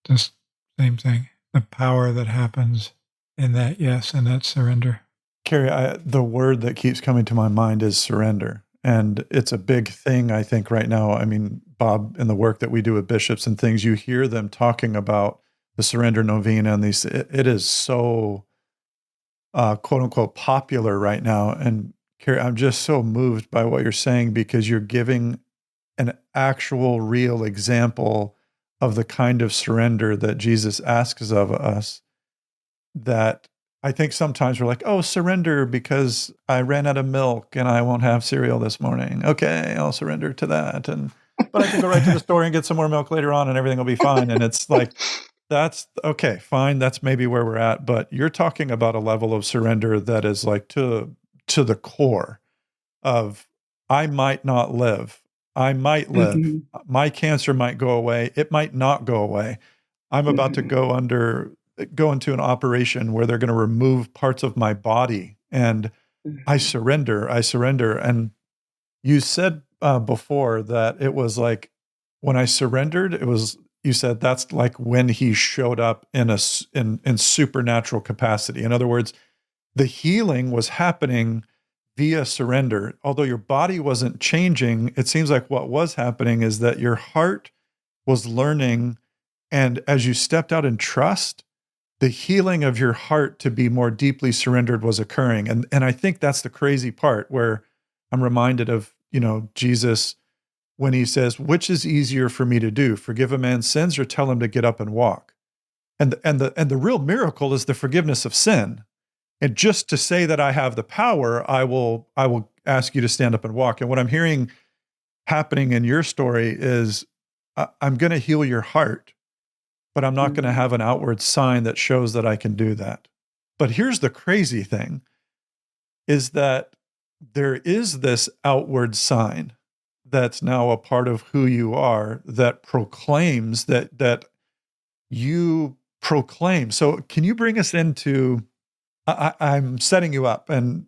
Just same thing. The power that happens in that yes and that surrender. Carrie, the word that keeps coming to my mind is surrender. And it's a big thing, I think, right now. I mean, Bob, in the work that we do with bishops and things, you hear them talking about the surrender novena and these. It is so, quote unquote, popular right now. And Carrie, I'm just so moved by what you're saying, because you're giving an actual, real example of the kind of surrender that Jesus asks of us, that I think sometimes we're like, oh, surrender because I ran out of milk and I won't have cereal this morning. Okay, I'll surrender to that. But I can go right to the store and get some more milk later on and everything will be fine. And it's like, that's okay, fine. That's maybe where we're at. But you're talking about a level of surrender that is like to the core of, I might not live. I might live. Mm-hmm. My cancer might go away. It might not go away. I'm about to go into an operation where they're going to remove parts of my body, and I surrender. And you said before that it was like, when I surrendered, you said that's like when he showed up in supernatural capacity. In other words, the healing was happening via surrender. Although your body wasn't changing, it seems like what was happening is that your heart was learning, and as you stepped out in trust, the healing of your heart to be more deeply surrendered was occurring. And I think that's the crazy part, where I'm reminded of, Jesus, when he says, which is easier for me to do, forgive a man's sins or tell him to get up and walk? And the real miracle is the forgiveness of sin. And just to say that I have the power, I will ask you to stand up and walk. And what I'm hearing happening in your story is I'm going to heal your heart, but I'm not going to have an outward sign that shows that I can do that. But here's the crazy thing is that there is this outward sign that's now a part of who you are that proclaims that you proclaim. So can you bring us into, I'm setting you up and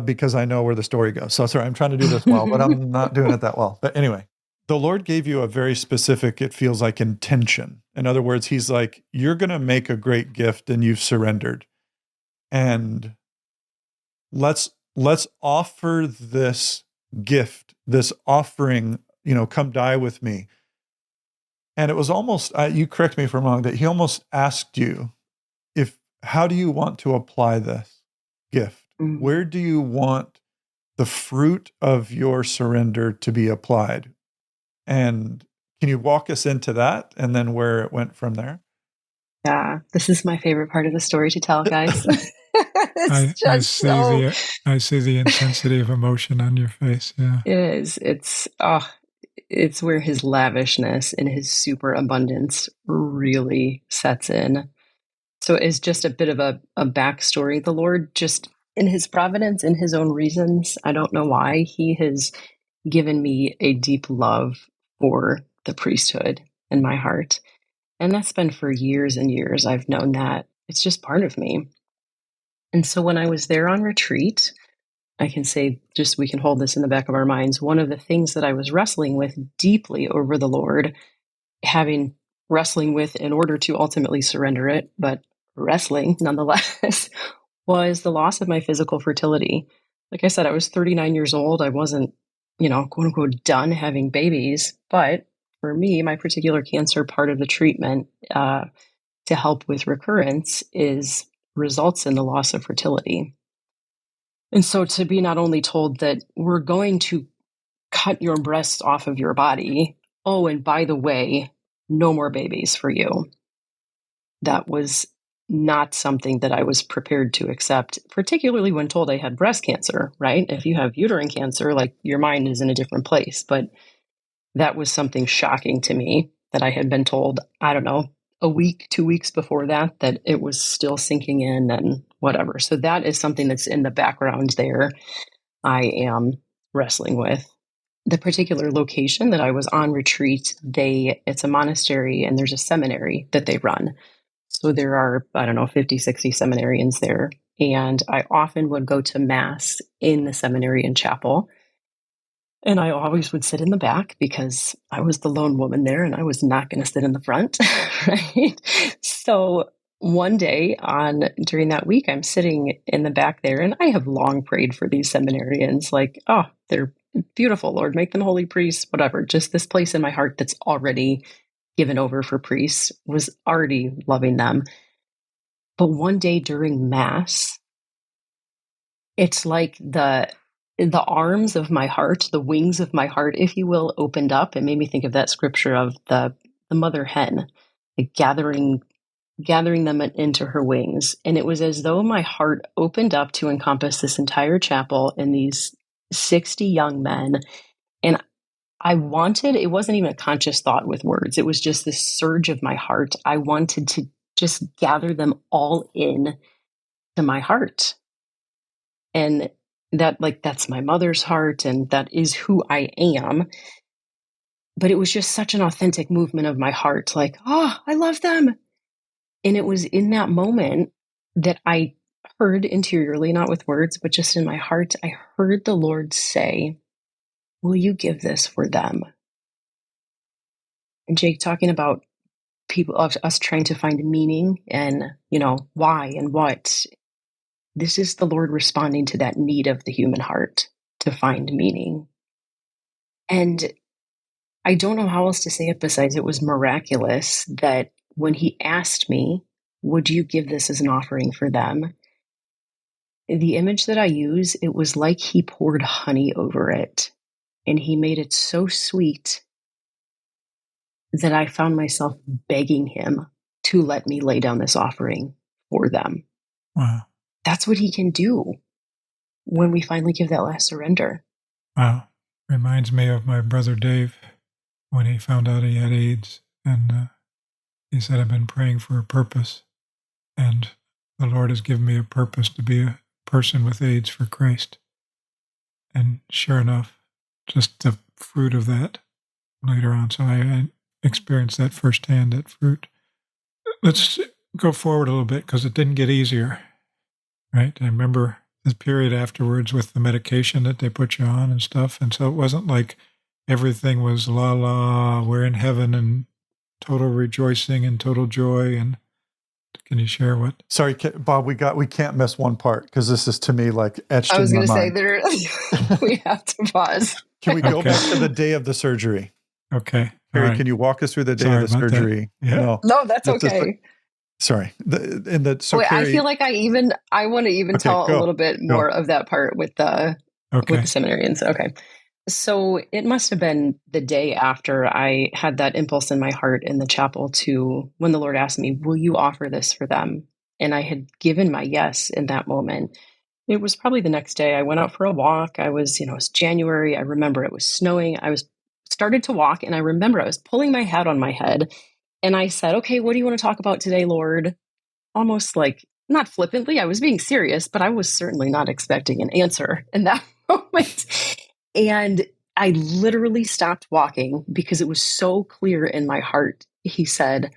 because I know where the story goes. So sorry, I'm trying to do this well, but I'm not doing it that well. But anyway, the Lord gave you a very specific, it feels like, intention. In other words, he's like, you're going to make a great gift and you've surrendered. And let's offer this gift, this offering, come die with me. And it was almost, you correct me if I'm wrong, that he almost asked you, how do you want to apply this gift? Where do you want the fruit of your surrender to be applied? And can you walk us into that and then where it went from there? Yeah, this is my favorite part of the story to tell, guys. I see the intensity of emotion on your face. Yeah, it is. It's where his lavishness and his superabundance really sets in. So it's just a bit of a backstory. The Lord, just in his providence, in his own reasons, I don't know why, he has given me a deep love for the priesthood in my heart. And that's been for years and years. I've known that. It's just part of me. And so when I was there on retreat, I can say, just we can hold this in the back of our minds. One of the things that I was wrestling with deeply over the Lord, wrestling with in order to ultimately surrender it, but wrestling nonetheless, was the loss of my physical fertility. Like I said, I was 39 years old. I wasn't, quote unquote, done having babies. But for me, my particular cancer, part of the treatment to help with recurrence results in the loss of fertility. And so to be not only told that we're going to cut your breasts off of your body, oh, and by the way, no more babies for you. That was not something that I was prepared to accept, particularly when told I had breast cancer, right? If you have uterine cancer, like your mind is in a different place. But that was something shocking to me that I had been told, I don't know, a week, 2 weeks before that it was still sinking in and whatever. So that is something that's in the background there. I am wrestling with. The particular location that I was on retreat, it's a monastery and there's a seminary that they run. So there are, 50, 60 seminarians there. And I often would go to mass in the seminary and chapel. And I always would sit in the back because I was the lone woman there and I was not going to sit in the front, right? So one day during that week, I'm sitting in the back there and I have long prayed for these seminarians, like, oh, they're beautiful, Lord, make them holy priests, whatever. Just this place in my heart that's already given over for priests, was already loving them. But one day during mass, it's like the arms of my heart, the wings of my heart, if you will, opened up. It made me think of that scripture of the mother hen, like gathering them into her wings. And it was as though my heart opened up to encompass this entire chapel and these 60 young men. And it wasn't even a conscious thought with words. It was just this surge of my heart. I wanted to just gather them all in to my heart. And that's my mother's heart, and that is who I am. But it was just such an authentic movement of my heart, like, oh, I love them. And it was in that moment that I heard interiorly, not with words, but just in my heart, I heard the Lord say, will you give this for them? And Jake, talking about people, of us trying to find meaning and, why and what. This is the Lord responding to that need of the human heart to find meaning. And I don't know how else to say it besides it was miraculous that when he asked me, would you give this as an offering for them? The image that I use, it was like he poured honey over it and he made it so sweet that I found myself begging him to let me lay down this offering for them. Wow. that's what he can do when we finally give that last surrender. Wow. Reminds me of my brother Dave when he found out he had AIDS. And he said, I've been praying for a purpose. And the Lord has given me a purpose to be a person with AIDS for Christ. And sure enough, just the fruit of that later on. So I experienced that firsthand, that fruit. Let's go forward a little bit because it didn't get easier, right? I remember the period afterwards with the medication that they put you on and stuff. And so it wasn't like everything was la la, we're in heaven and total rejoicing and total joy. And can you share what? Sorry, Bob, we can't miss one part because this is to me like etched I was in going my to say mind. we have to pause. Can we go Okay. back to the day of the surgery? Okay. Carrie, Right. can you walk us through the day Sorry of the about that. surgery? Yeah. No, that's This is okay. sorry. So Wait, Carrie, I feel like I want to even okay, tell a go. little bit more of that part with the Okay. seminarians. Okay. So it must have been the day after I had that impulse in my heart in the chapel to when the Lord asked me, will you offer this for them? And I had given my yes in that moment. It was probably the next day. I went out for a walk. It was January. I remember it was snowing. I was started to walk and I remember I was pulling my hat on my head and I said, okay, what do you want to talk about today, Lord? Almost like not flippantly. I was being serious, but I was certainly not expecting an answer in that moment. And I literally stopped walking because it was so clear in my heart. He said,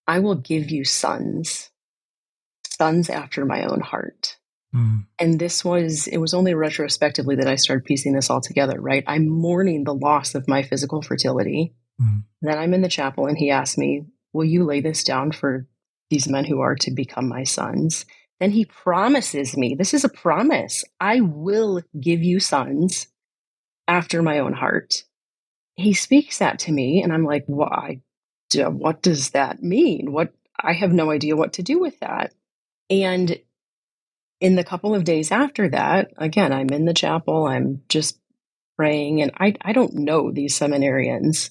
I will give you sons after my own heart. Mm. And it was only retrospectively that I started piecing this all together, right? I'm mourning the loss of my physical fertility. Mm. Then I'm in the chapel and he asked me, will you lay this down for these men who are to become my sons? Then he promises me, this is a promise, I will give you sons after my own heart. He speaks that to me and I'm like, why? What does that mean? I have no idea what to do with that. And in the couple of days after that, again, I'm in the chapel, I'm just praying, and I don't know these seminarians.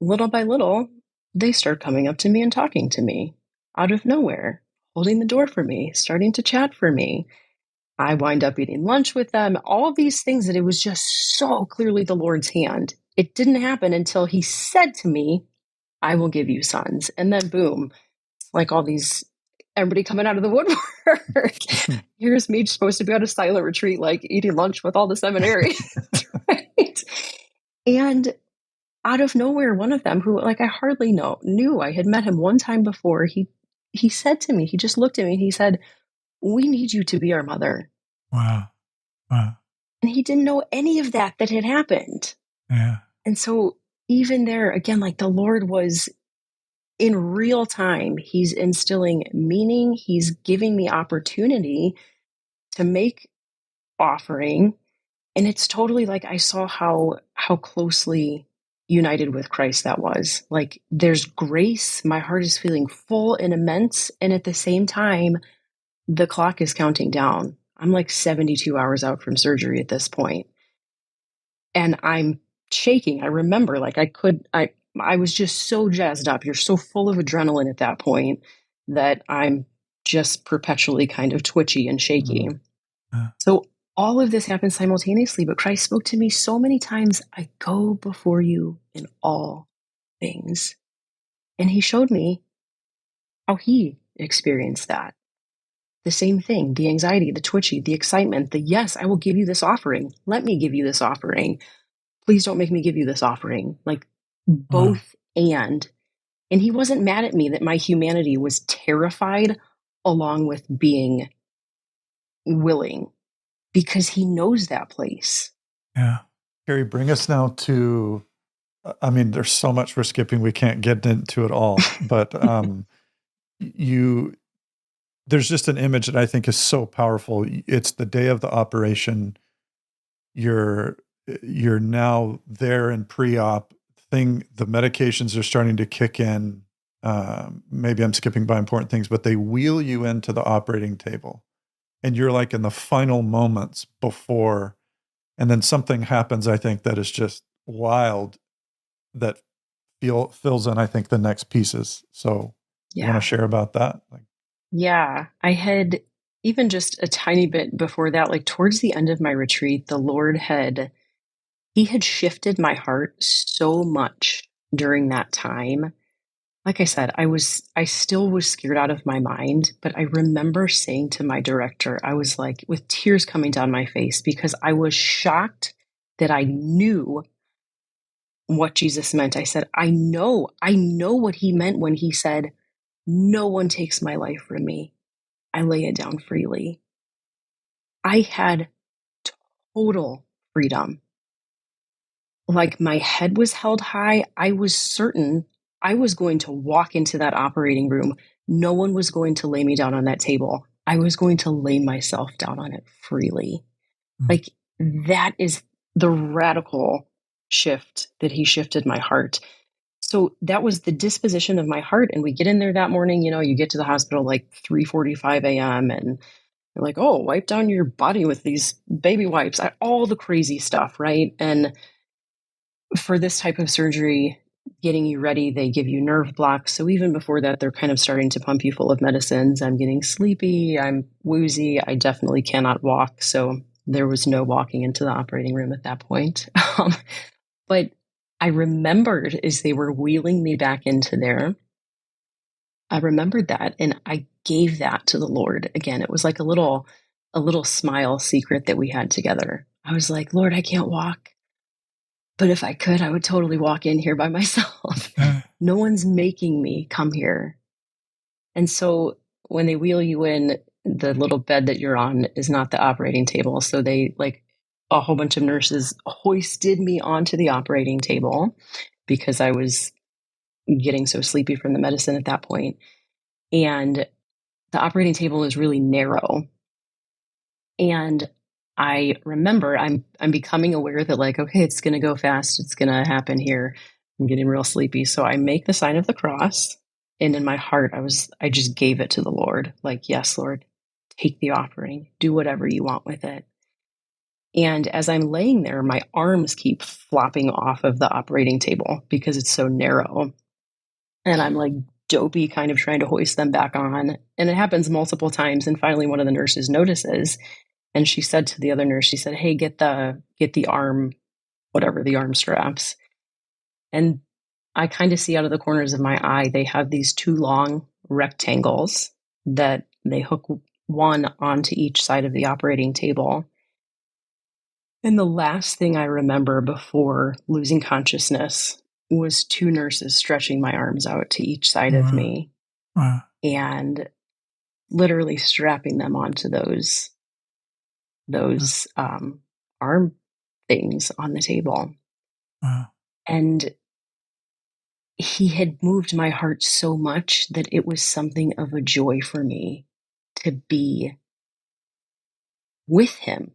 Little by little, they start coming up to me and talking to me out of nowhere, holding the door for me, starting to chat for me. I wind up eating lunch with them, all of these things that it was just so clearly the Lord's hand. It didn't happen until he said to me, I will give you sons. And then boom, it's like all these, everybody coming out of the woodwork. Here's me supposed to be on a silent retreat, like eating lunch with all the seminarians, right? And out of nowhere, one of them who like I hardly knew, I had met him one time before, he said to me, he just looked at me and he said, we need you to be our mother. Wow. Wow. And he didn't know any of that had happened. Yeah. And so even there, again, like the Lord was in real time, he's instilling meaning. He's giving me opportunity to make offering. And it's totally like I saw how closely united with Christ that was. Like there's grace. My heart is feeling full and immense. And at the same time, the clock is counting down. I'm like 72 hours out from surgery at this point. And I'm shaking. I remember like I was just so jazzed up. You're so full of adrenaline at that point that I'm just perpetually kind of twitchy and shaky. So all of this happened simultaneously, but Christ spoke to me so many times. I go before you in all things. And he showed me how he experienced that. The same thing, the anxiety, the twitchy, the excitement, the yes, I will give you this offering. Let me give you this offering. Please don't make me give you this offering. Like both and he wasn't mad at me that my humanity was terrified along with being willing because he knows that place. Yeah. Carrie, bring us now to, I mean, there's so much we're skipping, we can't get into it all, but there's just an image that I think is so powerful. It's the day of the operation. You're now there in pre-op thing. The medications are starting to kick in. Maybe I'm skipping by important things, but they wheel you into the operating table and you're like in the final moments before, and then something happens, I think, that is just wild that fills in, I think, the next pieces. So you want to share about that? Yeah, I had even just a tiny bit before that, like towards the end of my retreat, the Lord he had shifted my heart so much during that time. Like I said, I still was scared out of my mind, but I remember saying to my director, I was like, with tears coming down my face, because I was shocked that I knew what Jesus meant. I said, I know what he meant when he said, no one takes my life from me. I lay it down freely. I had total freedom. Like my head was held high. I was certain I was going to walk into that operating room. No one was going to lay me down on that table. I was going to lay myself down on it freely. Like that is the radical shift that he shifted my heart. So that was the disposition of my heart. And we get in there that morning, you get to the hospital like 3:45 a.m. and they're like, oh, wipe down your body with these baby wipes, all the crazy stuff, right? And for this type of surgery, getting you ready, they give you nerve blocks. So even before that, they're kind of starting to pump you full of medicines. I'm getting sleepy. I'm woozy. I definitely cannot walk. So there was no walking into the operating room at that point. But I remembered as they were wheeling me back into there, I remembered that and I gave that to the Lord. Again, it was like a little smile secret that we had together. I was like, Lord, I can't walk. But if I could, I would totally walk in here by myself. No one's making me come here. And so when they wheel you in, the little bed that you're on is not the operating table. So they, like, a whole bunch of nurses hoisted me onto the operating table because I was getting so sleepy from the medicine at that point. And the operating table is really narrow. And I remember I'm becoming aware that, like, okay, it's going to go fast. It's going to happen here. I'm getting real sleepy. So I make the sign of the cross. And in my heart, I just gave it to the Lord. Like, yes, Lord, take the offering, do whatever you want with it. And as I'm laying there, my arms keep flopping off of the operating table because it's so narrow. And I'm like dopey kind of trying to hoist them back on. And it happens multiple times. And finally, one of the nurses notices. And she said to the other nurse, she said, hey, get the arm, whatever, the arm straps. And I kind of see out of the corners of my eye, they have these two long rectangles that they hook one onto each side of the operating table. And the last thing I remember before losing consciousness was two nurses stretching my arms out to each side of me and literally strapping them onto those arm things on the table. And he had moved my heart so much that it was something of a joy for me to be with him,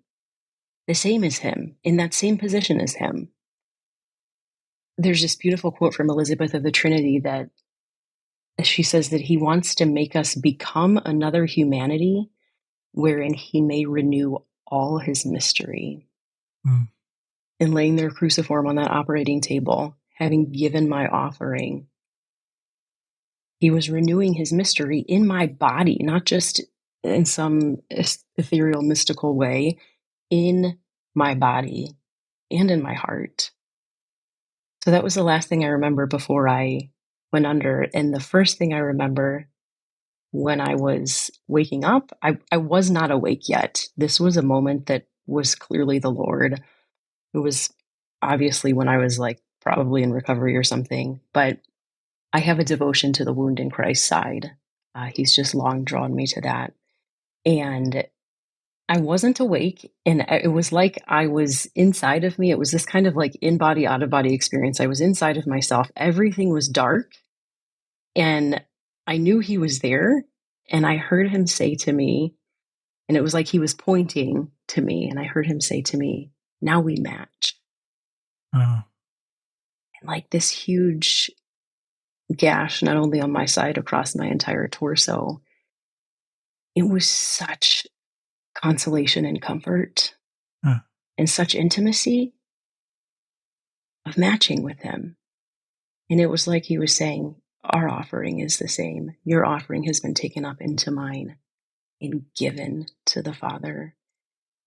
the same as him, in that same position as him. There's this beautiful quote from Elizabeth of the Trinity that she says that he wants to make us become another humanity wherein he may renew all his mystery. And laying their cruciform on that operating table, having given my offering, he was renewing his mystery in my body, not just in some ethereal, mystical way, in my body and in my heart. So that was the last thing I remember before I went under. And the first thing I remember when I was waking up, I was not awake yet. This was a moment that was clearly the Lord. It was obviously when I was like probably in recovery or something, but I have a devotion to the wound in Christ's side. He's just long drawn me to that. And I wasn't awake. And it was like I was inside of me. It was this kind of like in-body, out-of-body experience. I was inside of myself. Everything was dark. And I knew he was there. And I heard him say to me, and it was like he was pointing to me. And I heard him say to me, now we match. And like this huge gash, not only on my side, across my entire torso. It was such consolation and comfort and such intimacy of matching with him. And it was like he was saying, our offering is the same. Your offering has been taken up into mine. and given to the Father.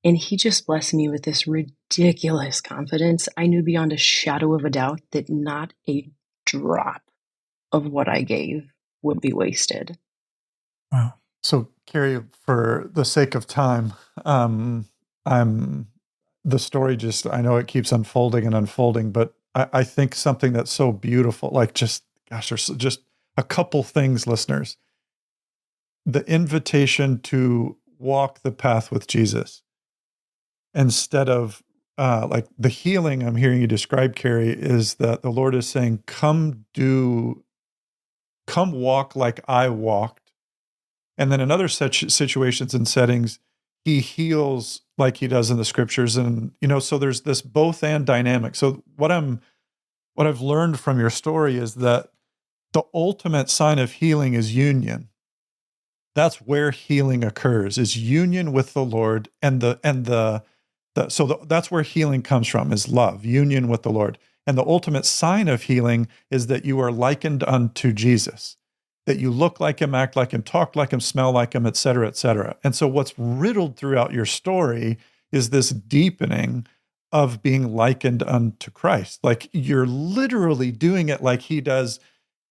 And he just blessed me with this ridiculous confidence. I knew beyond a shadow of a doubt that not a drop of what I gave would be wasted. Wow. So, Carrie, for the sake of time, I'm the story just, I know it keeps unfolding and unfolding, but I think something that's so beautiful, like just, gosh, there's just a couple things, listeners. The invitation to walk the path with Jesus instead of like the healing I'm hearing you describe, Carrie, is that the Lord is saying, come walk like I walked. And then in other such situations and settings, he heals like he does in the scriptures. And, so there's this both and dynamic. So what I've learned from your story is that the ultimate sign of healing is union. That's where healing occurs, is union with the Lord, that's where healing comes from, is love, union with the Lord. And the ultimate sign of healing is that you are likened unto Jesus, that you look like him, act like him, talk like him, smell like him, et cetera, et cetera. And so what's riddled throughout your story is this deepening of being likened unto Christ. Like you're literally doing it like he does.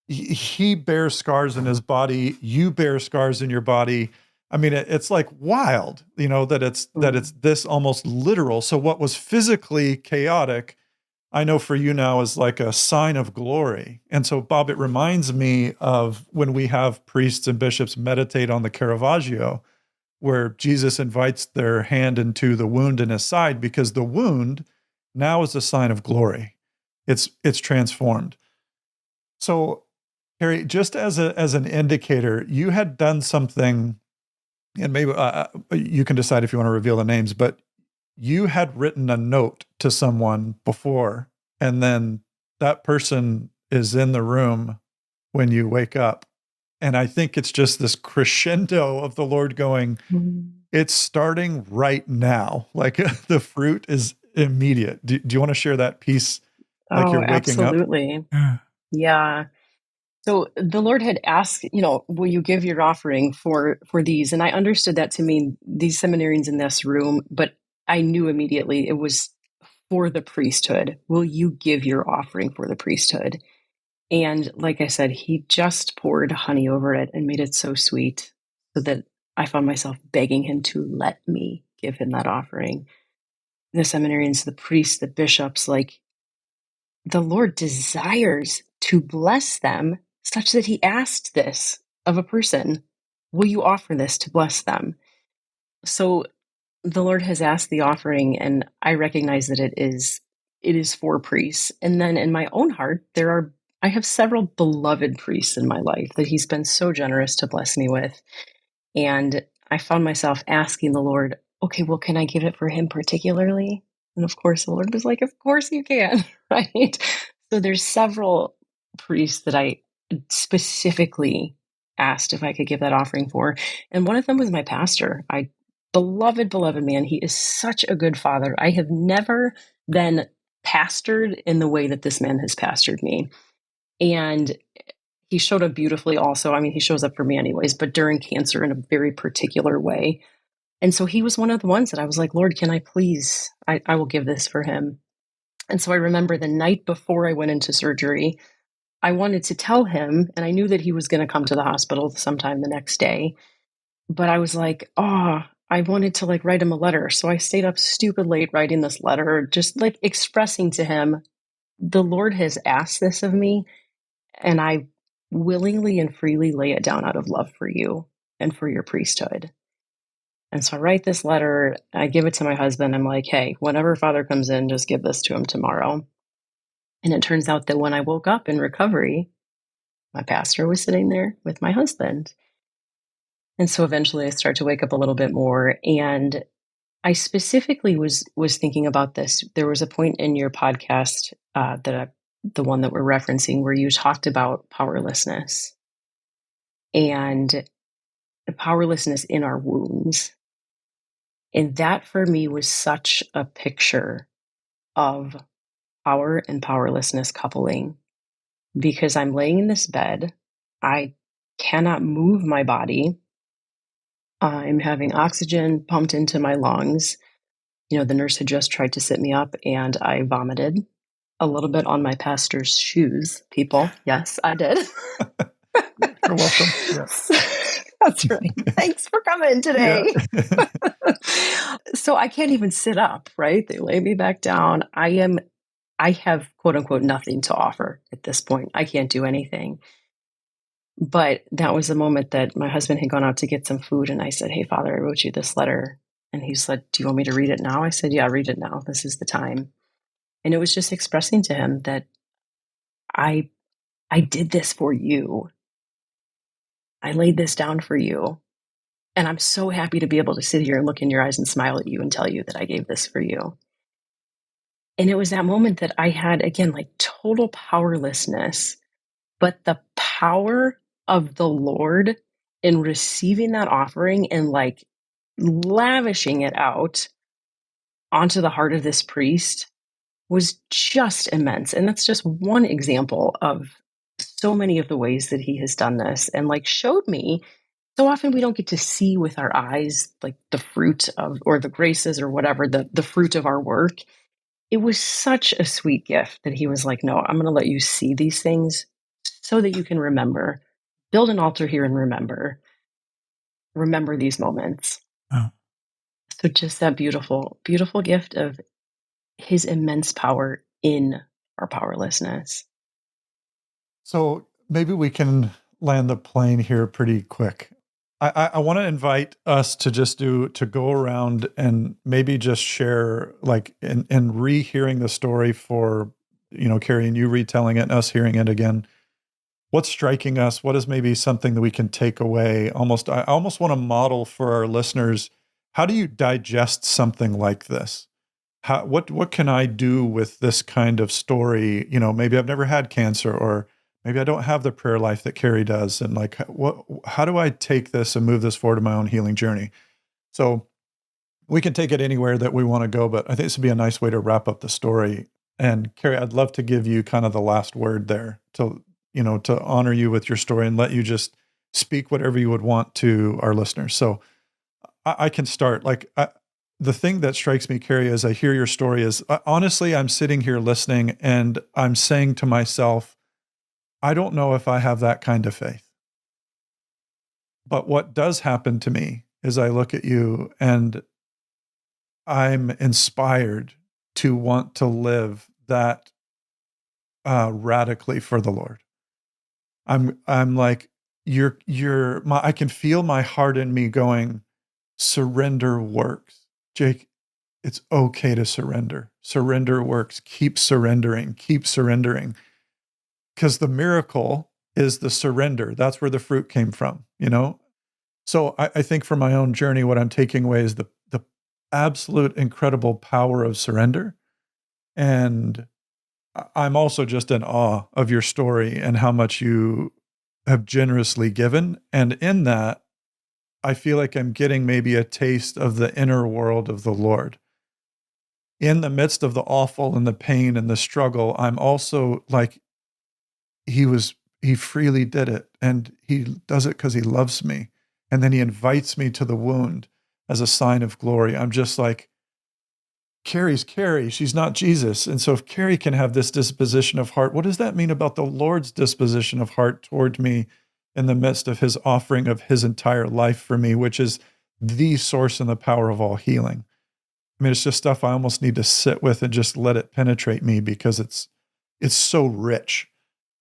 He bears scars in his body. You bear scars in your body. I mean, it's like wild, that it's this almost literal. So what was physically chaotic, I know for you now, is like a sign of glory. And so, Bob, it reminds me of when we have priests and bishops meditate on the Caravaggio, where Jesus invites their hand into the wound in his side, because the wound now is a sign of glory. It's transformed. So, Carrie, just as an indicator, you had done something, and maybe you can decide if you want to reveal the names, but you had written a note to someone before, and then that person is in the room when you wake up. And I think it's just this crescendo of the Lord going, it's starting right now. Like the fruit is immediate. Do you want to share that piece? Like you're waking absolutely. up? Yeah. So the Lord had asked, will you give your offering for these? And I understood that to mean these seminarians in this room, but I knew immediately it was for the priesthood. Will you give your offering for the priesthood? And like I said, he just poured honey over it and made it so sweet, so that I found myself begging him to let me give him that offering. The seminarians, the priests, the bishops, like the Lord desires to bless them such that he asked this of a person. Will you offer this to bless them? So the Lord has asked the offering, and I recognize that it is for priests. And then in my own heart, I have several beloved priests in my life that he's been so generous to bless me with. And I found myself asking the Lord, okay, well, can I give it for him particularly? And of course, the Lord was like, of course you can, right? So there's several priests that I specifically asked if I could give that offering for. And one of them was my pastor. Beloved man. He is such a good father. I have never been pastored in the way that this man has pastored me. And he showed up beautifully also. I mean, he shows up for me anyways, but during cancer in a very particular way. And so he was one of the ones that I was like, Lord, can I please, I will give this for him. And so I remember the night before I went into surgery, I wanted to tell him, and I knew that he was going to come to the hospital sometime the next day. But I was like, I wanted to write him a letter. So I stayed up stupid late writing this letter, just expressing to him, the Lord has asked this of me, and I willingly and freely lay it down out of love for you and for your priesthood. And so I write this letter, I give it to my husband. I'm like, hey, whenever Father comes in, just give this to him tomorrow. And it turns out that when I woke up in recovery, my pastor was sitting there with my husband. And so eventually I start to wake up a little bit more. And I specifically was thinking about this. There was a point in your podcast, the one that we're referencing, where you talked about powerlessness and the powerlessness in our wounds. And that for me was such a picture of power and powerlessness coupling, because I'm laying in this bed. I cannot move my body. I'm having oxygen pumped into my lungs. The nurse had just tried to sit me up and I vomited a little bit on my pastor's shoes, people. Yes, I did. You're welcome. Yeah. That's right. Thanks for coming today. Yeah. So I can't even sit up, right? They lay me back down. I have quote unquote nothing to offer at this point. I can't do anything. But that was the moment that my husband had gone out to get some food. And I said, "Hey, Father, I wrote you this letter." And he said, "Do you want me to read it now?" I said, "Yeah, read it now. This is the time." And it was just expressing to him that I did this for you. I laid this down for you. And I'm so happy to be able to sit here and look in your eyes and smile at you and tell you that I gave this for you. And it was that moment that I had, again, like total powerlessness, but the power of the Lord in receiving that offering and like lavishing it out onto the heart of this priest was just immense. And that's just one example of so many of the ways that he has done this and like showed me. So often we don't get to see with our eyes like the fruit of, or the graces or whatever, the fruit of our work. It was such a sweet gift that he was like, "No, I'm going to let you see these things so that you can remember. Build an altar here and remember these moments." Oh. So just that beautiful, beautiful gift of his immense power in our powerlessness. So maybe we can land the plane here pretty quick. I want to invite us to to go around and maybe just share like and rehearing the story for, Carrie and you retelling it and us hearing it again. What's striking us? What is maybe something that we can take away? I almost want to model for our listeners. How do you digest something like this? What can I do with this kind of story? Maybe I've never had cancer, or maybe I don't have the prayer life that Carrie does. And like, how do I take this and move this forward in my own healing journey? So we can take it anywhere that we want to go, but I think this would be a nice way to wrap up the story. And Carrie, I'd love to give you kind of the last word there to honor you with your story and let you just speak whatever you would want to our listeners. So I can start. The thing that strikes me, Carrie, as I hear your story is honestly, I'm sitting here listening and I'm saying to myself, I don't know if I have that kind of faith. But what does happen to me is I look at you and I'm inspired to want to live that radically for the Lord. I'm like, I can feel my heart in me going, surrender works. Jake, it's okay to surrender. Surrender works. Keep surrendering. Keep surrendering. Because the miracle is the surrender. That's where the fruit came from, So I think for my own journey, what I'm taking away is the absolute incredible power of surrender. And I'm also just in awe of your story and how much you have generously given. And in that, I feel like I'm getting maybe a taste of the inner world of the Lord. In the midst of the awful and the pain and the struggle, I'm also like, he freely did it. And he does it because he loves me. And then he invites me to the wound as a sign of glory. I'm just like, Carrie's Carrie. She's not Jesus. And so if Carrie can have this disposition of heart, what does that mean about the Lord's disposition of heart toward me in the midst of his offering of his entire life for me, which is the source and the power of all healing? I mean, it's just stuff I almost need to sit with and just let it penetrate me because it's so rich.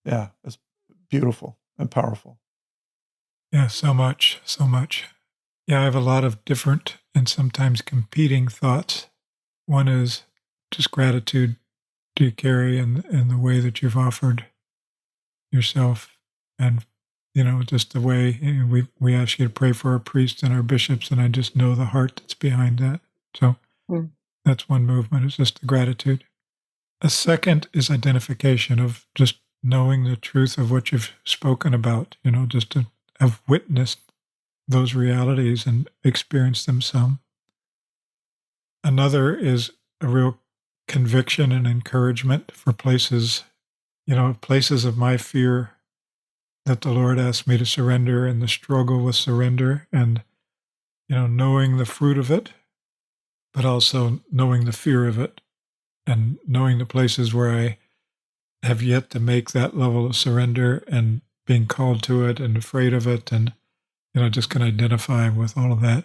Yeah, it's beautiful and powerful. Yeah, so much, so much. Yeah, I have a lot of different and sometimes competing thoughts. One is just gratitude to you, Carrie, and the way that you've offered yourself, and just the way we ask you to pray for our priests and our bishops, and I just know the heart that's behind that. So that's one movement. It's just the gratitude. A second is identification of just knowing the truth of what you've spoken about. Just to have witnessed those realities and experienced them some. Another is a real conviction and encouragement for places of my fear that the Lord asked me to surrender and the struggle with surrender. And knowing the fruit of it, but also knowing the fear of it and knowing the places where I have yet to make that level of surrender and being called to it and afraid of it, and just can identify with all of that.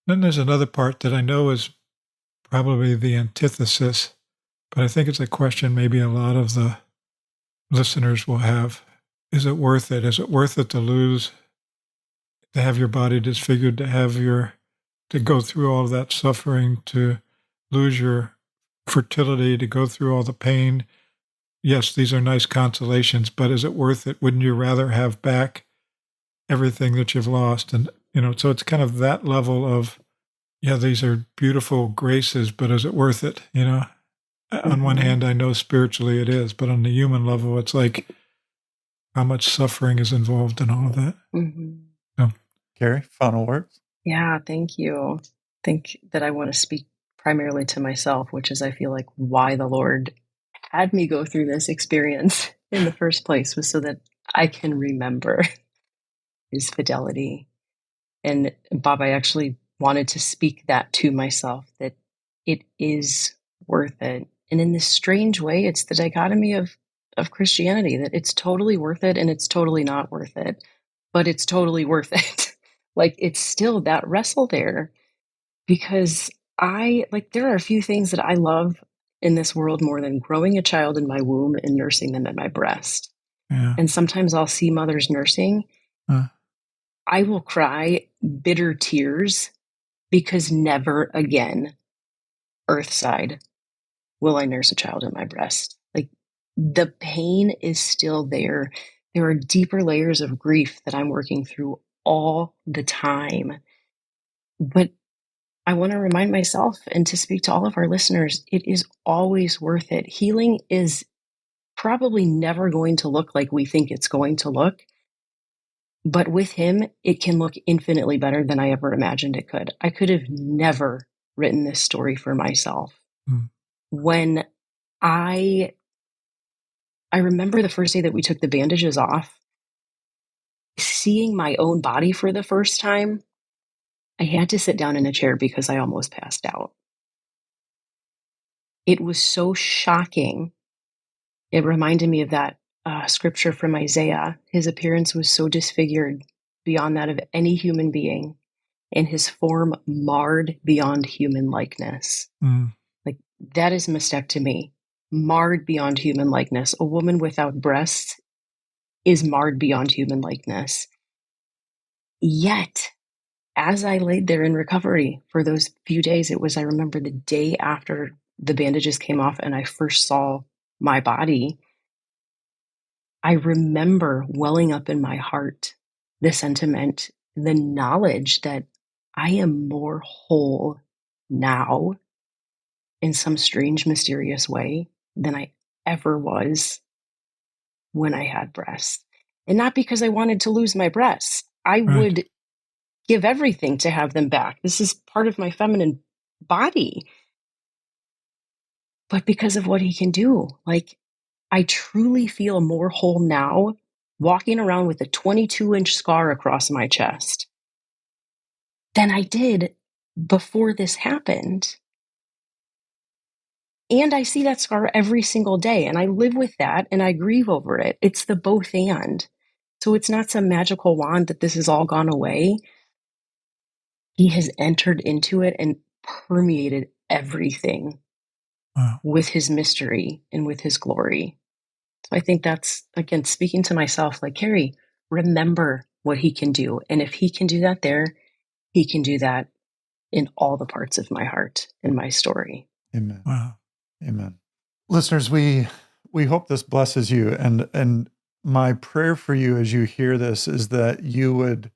Then there's another part that I know is probably the antithesis, but I think it's a question maybe a lot of the listeners will have. Is it worth it? Is it worth it to have your body disfigured, to go through all of that suffering, to lose your fertility, to go through all the pain? Yes, these are nice consolations, but is it worth it? Wouldn't you rather have back everything that you've lost? And, so it's kind of that level of, yeah, these are beautiful graces, but is it worth it? On one hand, I know spiritually it is, but on the human level, it's like how much suffering is involved in all of that. So. Carrie, final words? Yeah, thank you. I think that I want to speak primarily to myself, which is I feel like why the Lord had me go through this experience in the first place was so that I can remember his fidelity. And Bob, I actually wanted to speak that to myself, that it is worth it. And in this strange way, it's the dichotomy of Christianity, that it's totally worth it and it's totally not worth it, but it's totally worth it. Like, it's still that wrestle there, because there are a few things that I love in this world more than growing a child in my womb and nursing them at my breast. Yeah. And sometimes I'll see mothers nursing. I will cry bitter tears because never again, earthside, will I nurse a child in my breast. Like, the pain is still there. There are deeper layers of grief that I'm working through all the time. But I want to remind myself and to speak to all of our listeners, it is always worth it. Healing is probably never going to look like we think it's going to look. But with him, it can look infinitely better than I ever imagined it could. I could have never written this story for myself. When I remember the first day that we took the bandages off, seeing my own body for the first time, I had to sit down in a chair because I almost passed out. It was so shocking. It reminded me of that scripture from Isaiah. His appearance was so disfigured beyond that of any human being, and his form marred beyond human likeness. Like, that is mastectomy, marred beyond human likeness. A woman without breasts is marred beyond human likeness. Yet, as I laid there in recovery for those few days, I remember the day after the bandages came off and I first saw my body, I remember welling up in my heart the sentiment, the knowledge that I am more whole now in some strange, mysterious way than I ever was when I had breasts. And not because I wanted to lose my breasts. I would give everything to have them back. This is part of my feminine body. But because of what he can do, like, I truly feel more whole now walking around with a 22-inch scar across my chest than I did before this happened. And I see that scar every single day, and I live with that, and I grieve over it. It's the both and. So it's not some magical wand that this has all gone away. He has entered into it and permeated everything with his mystery and with his glory. So I think that's, again, speaking to myself, like, Carrie, remember what he can do. And if he can do that there, he can do that in all the parts of my heart and my story. Amen. Wow. Amen. Listeners, we hope this blesses you. And my prayer for you as you hear this is that you would,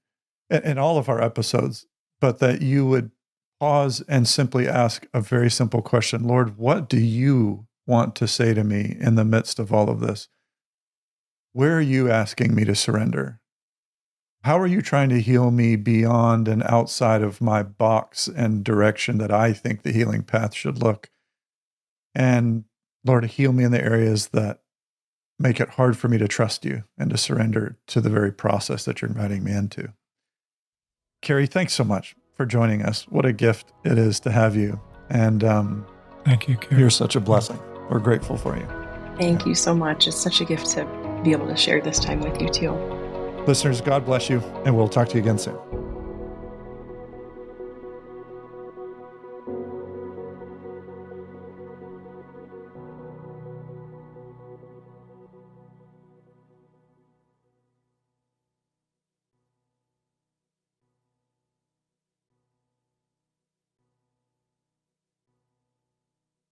in all of our episodes, but that you would pause and simply ask a very simple question. Lord, what do you want to say to me in the midst of all of this? Where are you asking me to surrender? How are you trying to heal me beyond and outside of my box and direction that I think the healing path should look? And Lord, heal me in the areas that make it hard for me to trust you and to surrender to the very process that you're inviting me into. Carrie, thanks so much for joining us. What a gift it is to have you. And thank you, Carrie. You're such a blessing. We're grateful for you. Thank you so much. It's such a gift to be able to share this time with you too. Listeners, God bless you, and we'll talk to you again soon.